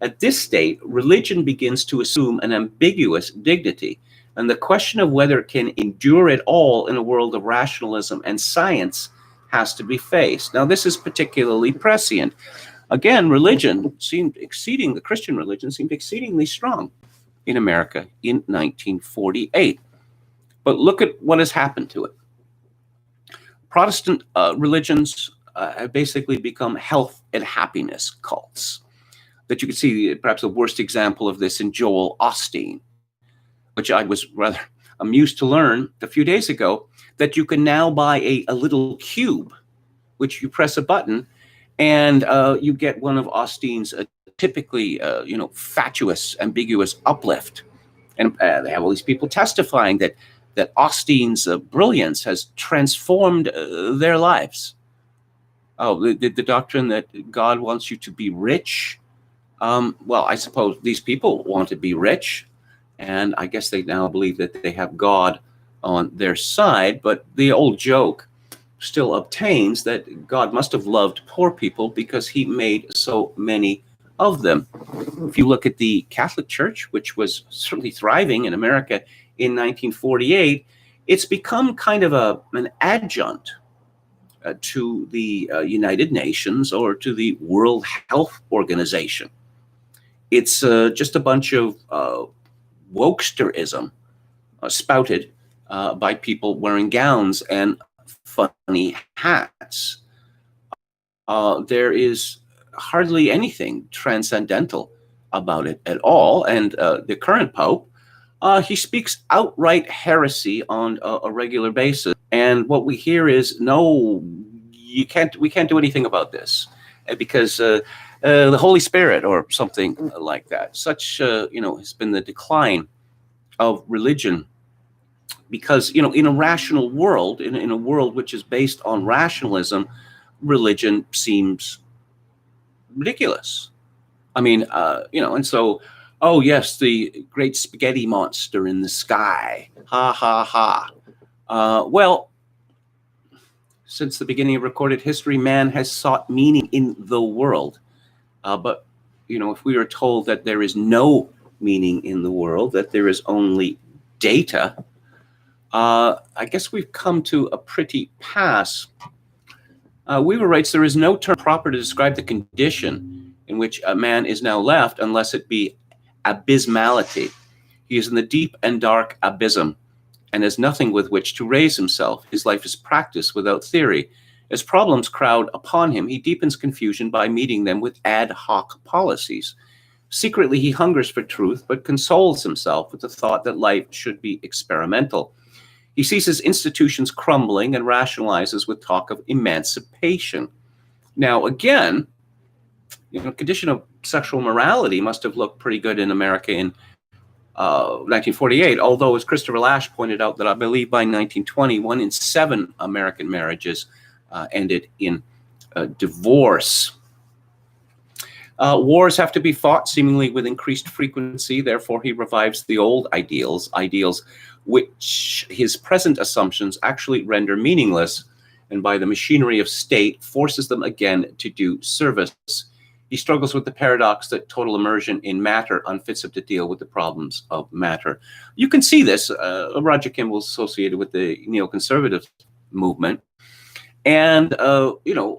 At this state, religion begins to assume an ambiguous dignity, and the question of whether it can endure at all in a world of rationalism and science has to be faced. Now, this is particularly prescient. Again, the Christian religion seemed exceedingly strong in America in 1948. But look at what has happened to it. Protestant religions have basically become health and happiness cults. That you can see perhaps the worst example of this in Joel Osteen, which I was rather amused to learn a few days ago, that you can now buy a little cube, which you press a button, and you get one of Osteen's typically, fatuous, ambiguous uplift. And they have all these people testifying that Osteen's brilliance has transformed their lives. Oh, the doctrine that God wants you to be rich. Well, I suppose these people want to be rich, and I guess they now believe that they have God on their side. But the old joke still obtains that God must have loved poor people because he made so many of them. If you look at the Catholic Church, which was certainly thriving in America in 1948, it's become kind of an adjunct to the United Nations or to the World Health Organization. It's just a bunch of wokesterism spouted by people wearing gowns and funny hats. There is hardly anything transcendental about it at all. And the current Pope, he speaks outright heresy on a regular basis. And what we hear is, no, you can't. We can't do anything about this because the Holy Spirit or something like that. Such has been the decline of religion because in a rational world, in a world which is based on rationalism, religion seems ridiculous. I mean, and so, oh yes, the great spaghetti monster in the sky, ha ha ha. Well, since the beginning of recorded history, man has sought meaning in the world. But if we are told that there is no meaning in the world, that there is only data, I guess we've come to a pretty pass. Weaver writes, there is no term proper to describe the condition in which a man is now left unless it be abysmality. He is in the deep and dark abysm and has nothing with which to raise himself. His life is practice without theory. As problems crowd upon him, he deepens confusion by meeting them with ad hoc policies. Secretly, he hungers for truth, but consoles himself with the thought that life should be experimental. He sees his institutions crumbling and rationalizes with talk of emancipation. Now, again, condition of sexual morality must have looked pretty good in America in 1948, although, as Christopher Lasch pointed out, that I believe by 1920, 1 in 7 American marriages ended in divorce. Wars have to be fought seemingly with increased frequency. Therefore, he revives the old ideals which his present assumptions actually render meaningless, and by the machinery of state forces them again to do service. He struggles with the paradox that total immersion in matter unfits him to deal with the problems of matter. You can see this. Roger Kimball is associated with the neoconservative movement. And,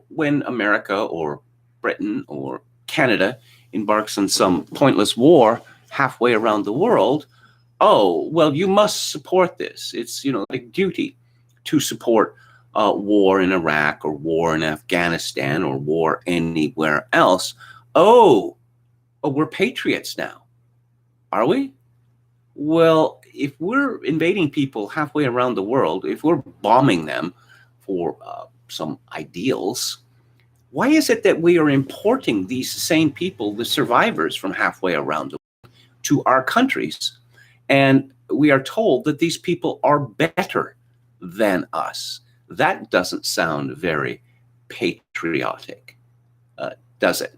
when America or Britain or Canada embarks on some pointless war halfway around the world, oh, well, you must support this. It's, a duty to support war in Iraq or war in Afghanistan or war anywhere else. Oh, we're patriots now, are we? Well, if we're invading people halfway around the world, if we're bombing them for some ideals, why is it that we are importing these same people, the survivors from halfway around the world, to our countries? And we are told that these people are better than us. That doesn't sound very patriotic, does it?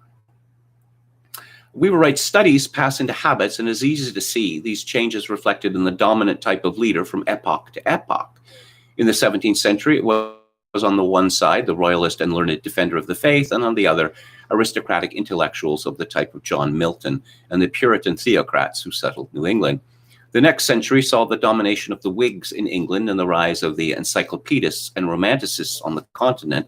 Weaver writes, studies pass into habits, and it's easy to see these changes reflected in the dominant type of leader from epoch to epoch. In the 17th century, it was on the one side the royalist and learned defender of the faith, and on the other, aristocratic intellectuals of the type of John Milton and the Puritan theocrats who settled New England. The next century saw the domination of the Whigs in England and the rise of the encyclopedists and romanticists on the continent,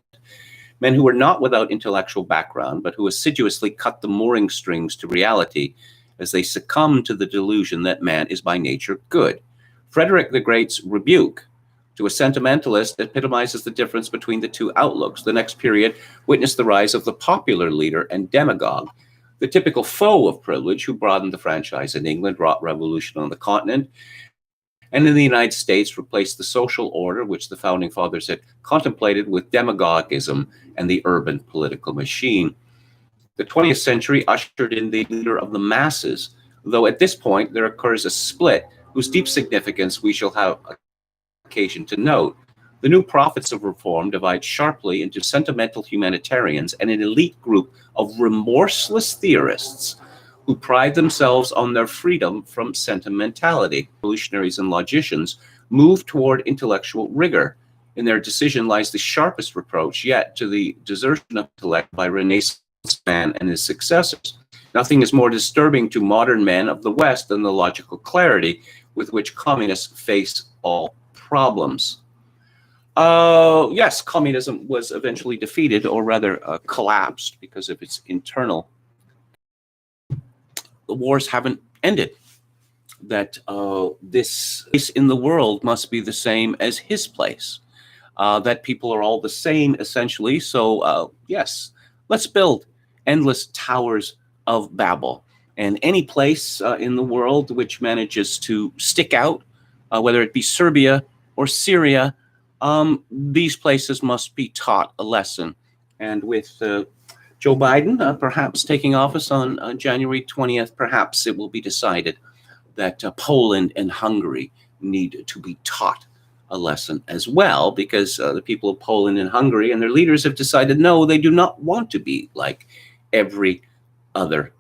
men who were not without intellectual background, but who assiduously cut the mooring strings to reality as they succumbed to the delusion that man is by nature good. Frederick the Great's rebuke to a sentimentalist epitomizes the difference between the two outlooks. The next period witnessed the rise of the popular leader and demagogue, the typical foe of privilege who broadened the franchise in England, wrought revolution on the continent, and in the United States replaced the social order which the Founding Fathers had contemplated with demagogism and the urban political machine. The 20th century ushered in the leader of the masses, though at this point there occurs a split whose deep significance we shall have occasion to note. The new prophets of reform divide sharply into sentimental humanitarians and an elite group of remorseless theorists who pride themselves on their freedom from sentimentality. Revolutionaries and logicians move toward intellectual rigor. In their decision lies the sharpest reproach yet to the desertion of intellect by Renaissance man and his successors. Nothing is more disturbing to modern men of the West than the logical clarity with which communists face all problems. Yes, communism was eventually defeated, or rather collapsed, because of its internal. The wars haven't ended. That this place in the world must be the same as his place. That people are all the same, essentially. So, yes, let's build endless towers of Babel. And any place in the world which manages to stick out, whether it be Serbia or Syria these places must be taught a lesson. And with Joe Biden perhaps taking office on January 20th, perhaps it will be decided that Poland and Hungary need to be taught a lesson as well, because the people of Poland and Hungary and their leaders have decided no, they do not want to be like every other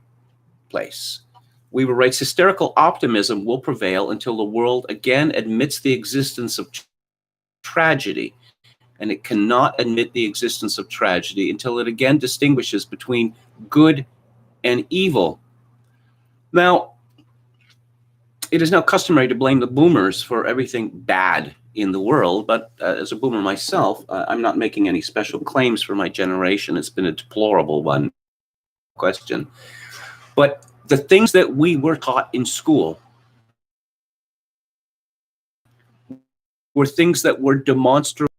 place. Weaver writes, hysterical optimism will prevail until the world again admits the existence of tragedy, and it cannot admit the existence of tragedy until it again distinguishes between good and evil. Now, it is now customary to blame the boomers for everything bad in the world, but as a boomer myself, I'm not making any special claims for my generation. It's been a deplorable one, question. But the things that we were taught in school were things that were demonstrable,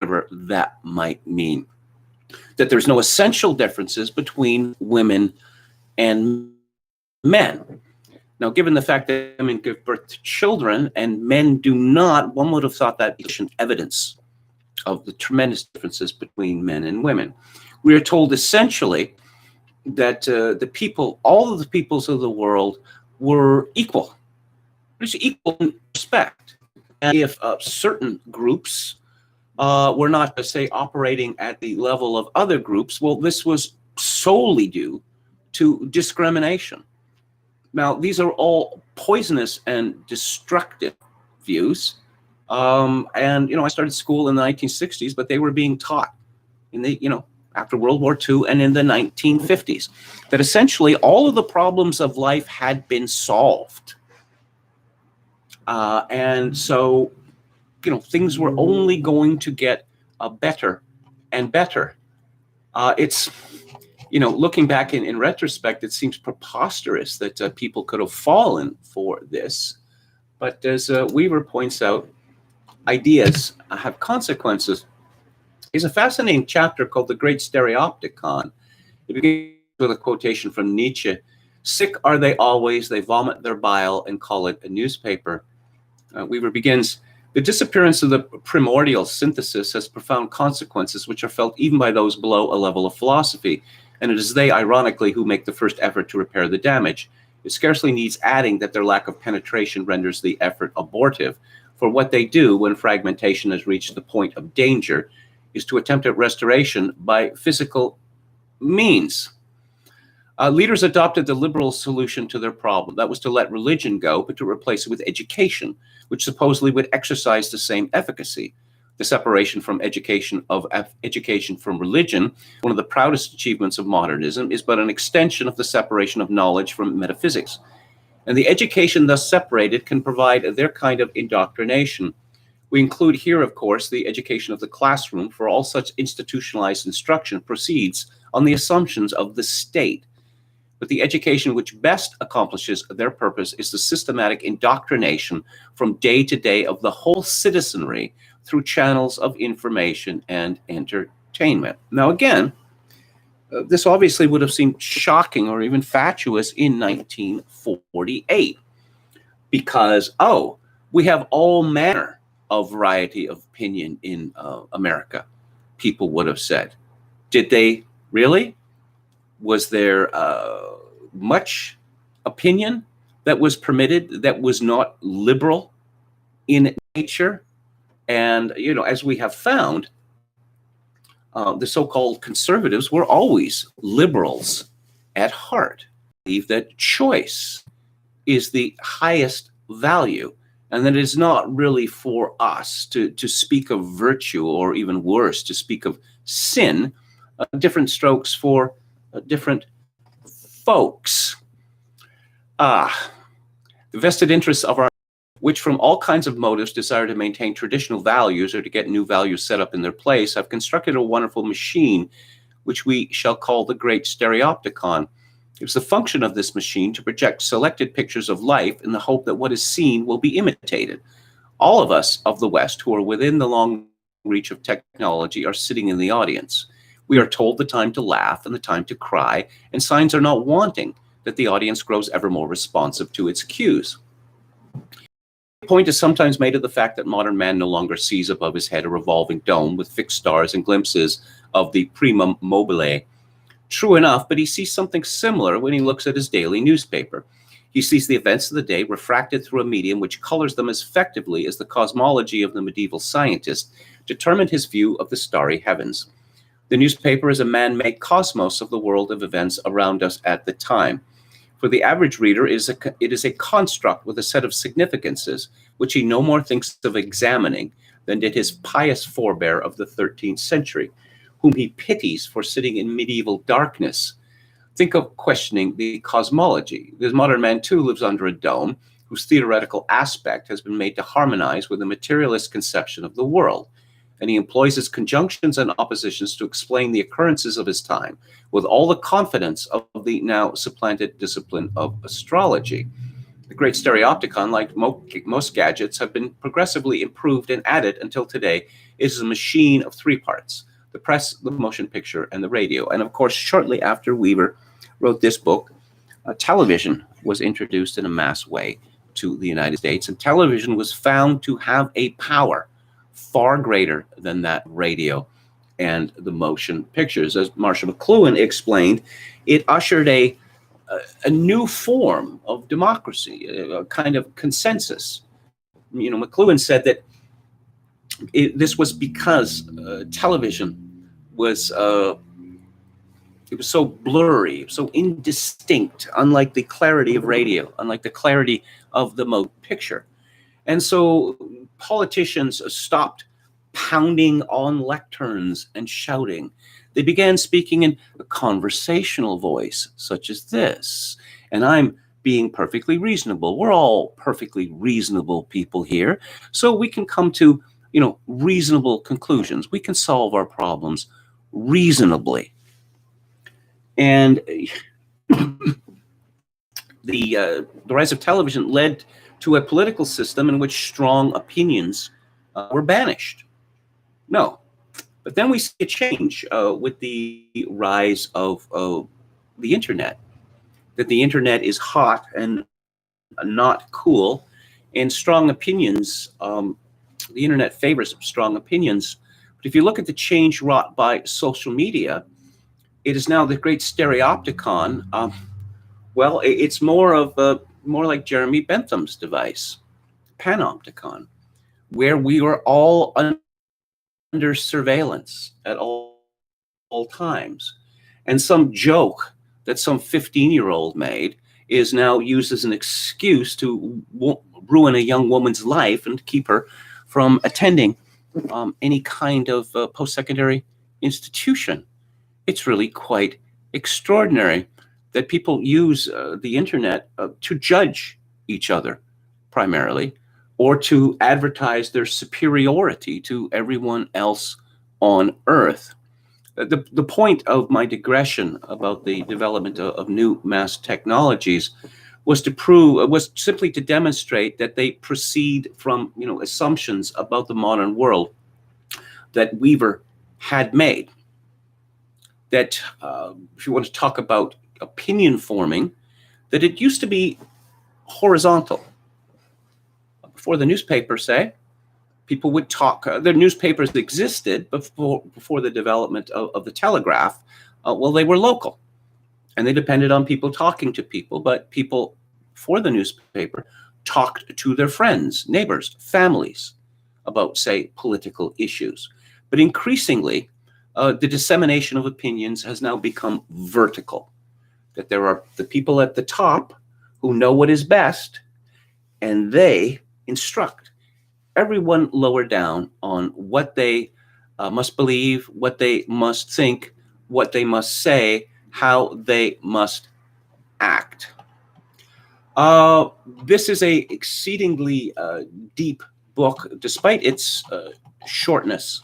whatever that might mean. That there's no essential differences between women and men. Now, given the fact that women give birth to children and men do not, one would have thought that sufficient evidence of the tremendous differences between men and women. We are told essentially that the people, all of the peoples of the world were equal. There's equal in respect. And if certain groups were not, say, operating at the level of other groups, well, this was solely due to discrimination. Now, these are all poisonous and destructive views. And, I started school in the 1960s, but they were being taught in the, after World War II and in the 1950s, that essentially all of the problems of life had been solved. And so, things were only going to get better and better. It's, looking back in retrospect, it seems preposterous that people could have fallen for this. But as Weaver points out, ideas have consequences. There's a fascinating chapter called The Great Stereopticon. It begins with a quotation from Nietzsche. Sick are they always, they vomit their bile and call it a newspaper. Weaver begins, the disappearance of the primordial synthesis has profound consequences which are felt even by those below a level of philosophy, and it is they, ironically, who make the first effort to repair the damage. It scarcely needs adding that their lack of penetration renders the effort abortive, for what they do when fragmentation has reached the point of danger is to attempt at restoration by physical means. Leaders adopted the liberal solution to their problem. That was to let religion go, but to replace it with education, which supposedly would exercise the same efficacy. The separation from education from religion, one of the proudest achievements of modernism, is but an extension of the separation of knowledge from metaphysics. And the education thus separated can provide their kind of indoctrination. We include here, of course, the education of the classroom, for all such institutionalized instruction proceeds on the assumptions of the state. But the education which best accomplishes their purpose is the systematic indoctrination from day to day of the whole citizenry through channels of information and entertainment. Now, again, this obviously would have seemed shocking or even fatuous in 1948 because, we have all manner of variety of opinion in America, people would have said. Did they really? Was there much opinion that was permitted that was not liberal in nature? And, as we have found, the so-called conservatives were always liberals at heart. They believe that choice is the highest value, and that it is not really for us to speak of virtue, or even worse, to speak of sin, different strokes for different folks. The vested interests of our, which from all kinds of motives desire to maintain traditional values or to get new values set up in their place, have constructed a wonderful machine, which we shall call the Great Stereopticon. It was the function of this machine to project selected pictures of life in the hope that what is seen will be imitated. All of us of the West who are within the long reach of technology are sitting in the audience. We are told the time to laugh and the time to cry, and signs are not wanting that the audience grows ever more responsive to its cues. point is sometimes made of the fact that modern man no longer sees above his head a revolving dome with fixed stars and glimpses of the primum mobile. True enough, but he sees something similar when he looks at his daily newspaper. He sees the events of the day refracted through a medium which colors them as effectively as the cosmology of the medieval scientist determined his view of the starry heavens. The newspaper is a man-made cosmos of the world of events around us at the time. For the average reader, it is a construct with a set of significances which he no more thinks of examining than did his pious forebear of the 13th century, whom he pities for sitting in medieval darkness. Think of questioning the cosmology. This modern man, too, lives under a dome whose theoretical aspect has been made to harmonize with a materialist conception of the world, and he employs his conjunctions and oppositions to explain the occurrences of his time with all the confidence of the now supplanted discipline of astrology. The great stereopticon, like most gadgets, have been progressively improved and added until today is a machine of three parts: the press, the motion picture, and the radio. And of course, shortly after Weaver wrote this book, television was introduced in a mass way to the United States, and television was found to have a power far greater than that radio and the motion pictures. As Marshall McLuhan explained, it ushered a new form of democracy, a kind of consensus. McLuhan said that this was because television was it was so blurry, so indistinct, unlike the clarity of radio, unlike the clarity of the motion picture. And so politicians stopped pounding on lecterns and shouting. They began speaking in a conversational voice, such as this. And I'm being perfectly reasonable. We're all perfectly reasonable people here. So we can come to, reasonable conclusions. We can solve our problems reasonably. And the rise of television led to a political system in which strong opinions were banished. No. But then we see a change with the rise of the internet, that the internet is hot and not cool, and strong opinions, the internet favors strong opinions. But if you look at the change wrought by social media, it is now the great stereopticon. It's more like Jeremy Bentham's device, panopticon, where we are all under surveillance at all times. And some joke that some 15-year-old made is now used as an excuse to ruin a young woman's life and keep her from attending any kind of post-secondary institution. It's really quite extraordinary that people use the internet to judge each other primarily, or to advertise their superiority to everyone else on Earth. The point of my digression about the development of new mass technologies was simply to demonstrate that they proceed from assumptions about the modern world that Weaver had made. That if you want to talk about opinion forming, that it used to be horizontal. Before the newspaper, say, people would talk. The newspapers existed before the development of the telegraph. They were local, and they depended on people talking to people. But people for the newspaper talked to their friends, neighbors, families about, say, political issues. But increasingly, the dissemination of opinions has now become vertical. That there are the people at the top who know what is best, and they instruct everyone lower down on what they must believe, what they must think, what they must say, how they must act. This is a exceedingly deep book, despite its shortness.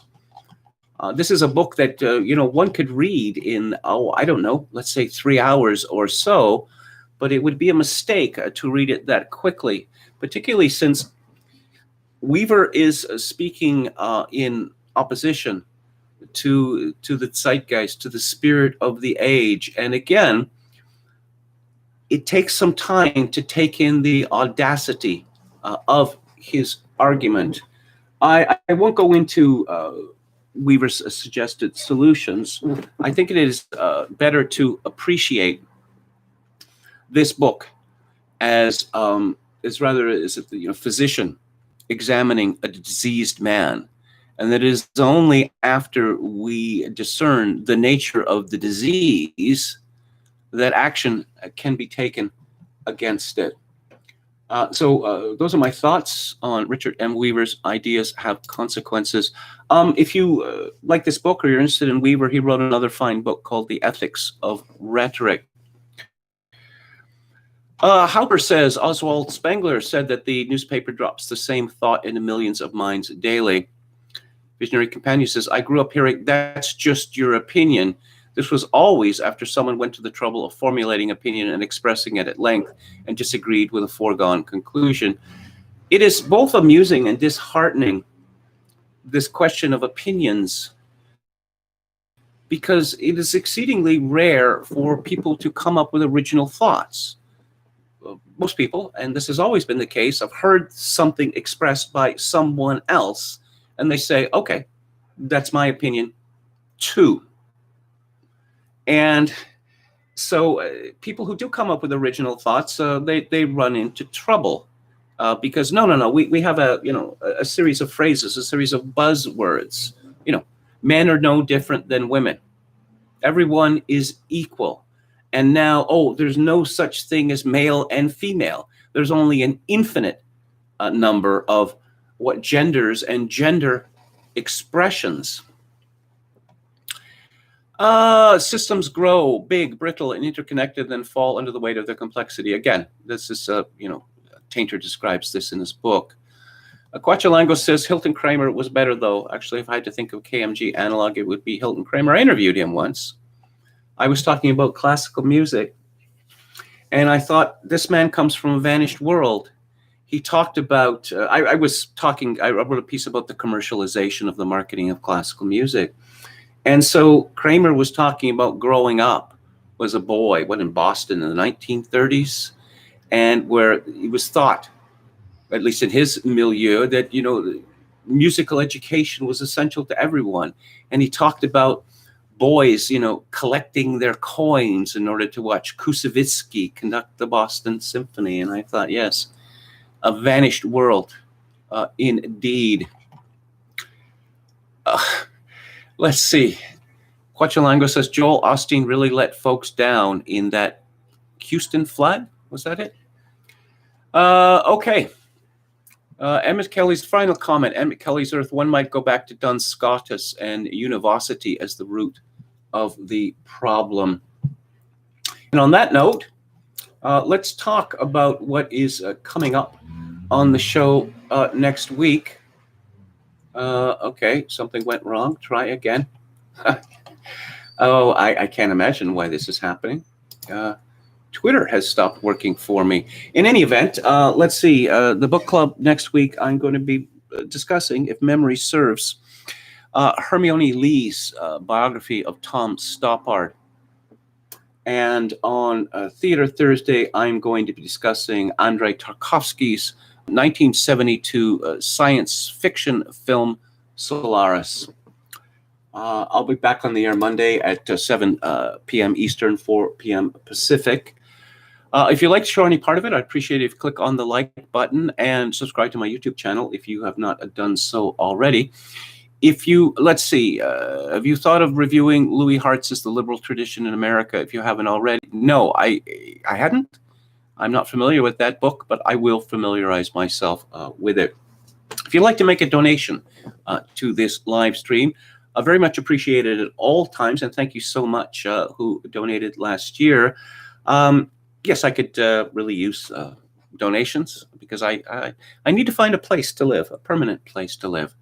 This is a book that one could read in let's say 3 hours or so, but it would be a mistake to read it that quickly, particularly since Weaver is speaking in opposition to the zeitgeist, to the spirit of the age. And again, it takes some time to take in the audacity of his argument. I won't go into Weaver's suggested solutions. I think it is better to appreciate this book as rather as a physician examining a diseased man, and that it is only after we discern the nature of the disease that action can be taken against it. So those are my thoughts on Richard M. Weaver's Ideas Have Consequences. If you like this book or you're interested in Weaver, he wrote another fine book called The Ethics of Rhetoric. Halper says, Oswald Spengler said that the newspaper drops the same thought into millions of minds daily. Visionary Companion says, I grew up hearing, that's just your opinion. This was always after someone went to the trouble of formulating opinion and expressing it at length and disagreed with a foregone conclusion. It is both amusing and disheartening, this question of opinions, because it is exceedingly rare for people to come up with original thoughts. Most people, and this has always been the case, have heard something expressed by someone else, and they say, okay, that's my opinion too. And so people who do come up with original thoughts, they run into trouble because no, we have a series of phrases, a series of buzzwords. Men are no different than women. Everyone is equal. And now, there's no such thing as male and female. There's only an infinite number of what genders and gender expressions. Systems grow big, brittle, and interconnected, then fall under the weight of their complexity. Again, this is, Tainter describes this in his book. Quachalango says, Hilton Kramer was better, though. Actually, if I had to think of KMG analog, it would be Hilton Kramer. I interviewed him once. I was talking about classical music, and I thought, this man comes from a vanished world. He talked about, I wrote a piece about the commercialization of the marketing of classical music. And so Kramer was talking about growing up as a boy, in Boston in the 1930s, and where he was thought, at least in his milieu, that, musical education was essential to everyone. And he talked about boys, collecting their coins in order to watch Kusevitsky conduct the Boston Symphony. And I thought, yes, a vanished world, indeed. Let's see. Quachalango says, Joel Osteen really let folks down in that Houston flood. Was that it? Okay. Emmett Kelly's final comment. Emmett Kelly's Earth, one might go back to Duns Scotus and univocity as the root of the problem. And on that note, let's talk about what is coming up on the show next week. Okay, something went wrong. Try again. I can't imagine why this is happening. Twitter has stopped working for me. In any event, let's see. The book club next week, I'm going to be discussing, if memory serves, Hermione Lee's biography of Tom Stoppard. And on Theater Thursday, I'm going to be discussing Andrei Tarkovsky's 1972 science fiction film, Solaris. I'll be back on the air Monday at 7 p.m. Eastern, 4 p.m. Pacific. If you like to show any part of it, I'd appreciate it if you click on the like button and subscribe to my YouTube channel if you have not done so already. Let's see, have you thought of reviewing Louis Hartz's The Liberal Tradition in America if you haven't already? No, I hadn't. I'm not familiar with that book, but I will familiarize myself with it. If you'd like to make a donation to this live stream, very much appreciated at all times, and thank you so much who donated last year. Yes, I could really use donations because I need to find a place to live, a permanent place to live.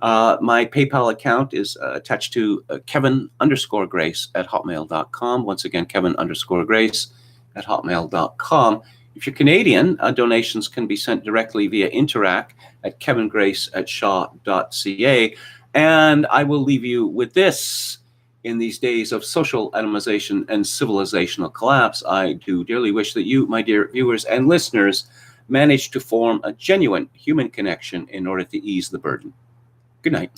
My PayPal account is attached to Kevin_Grace@hotmail.com. Once again, Kevin_Grace@hotmail.com. If you're Canadian, donations can be sent directly via Interac at kevingrace@shaw.ca. And I will leave you with this. In these days of social atomization and civilizational collapse, I do dearly wish that you, my dear viewers and listeners, manage to form a genuine human connection in order to ease the burden. Good night.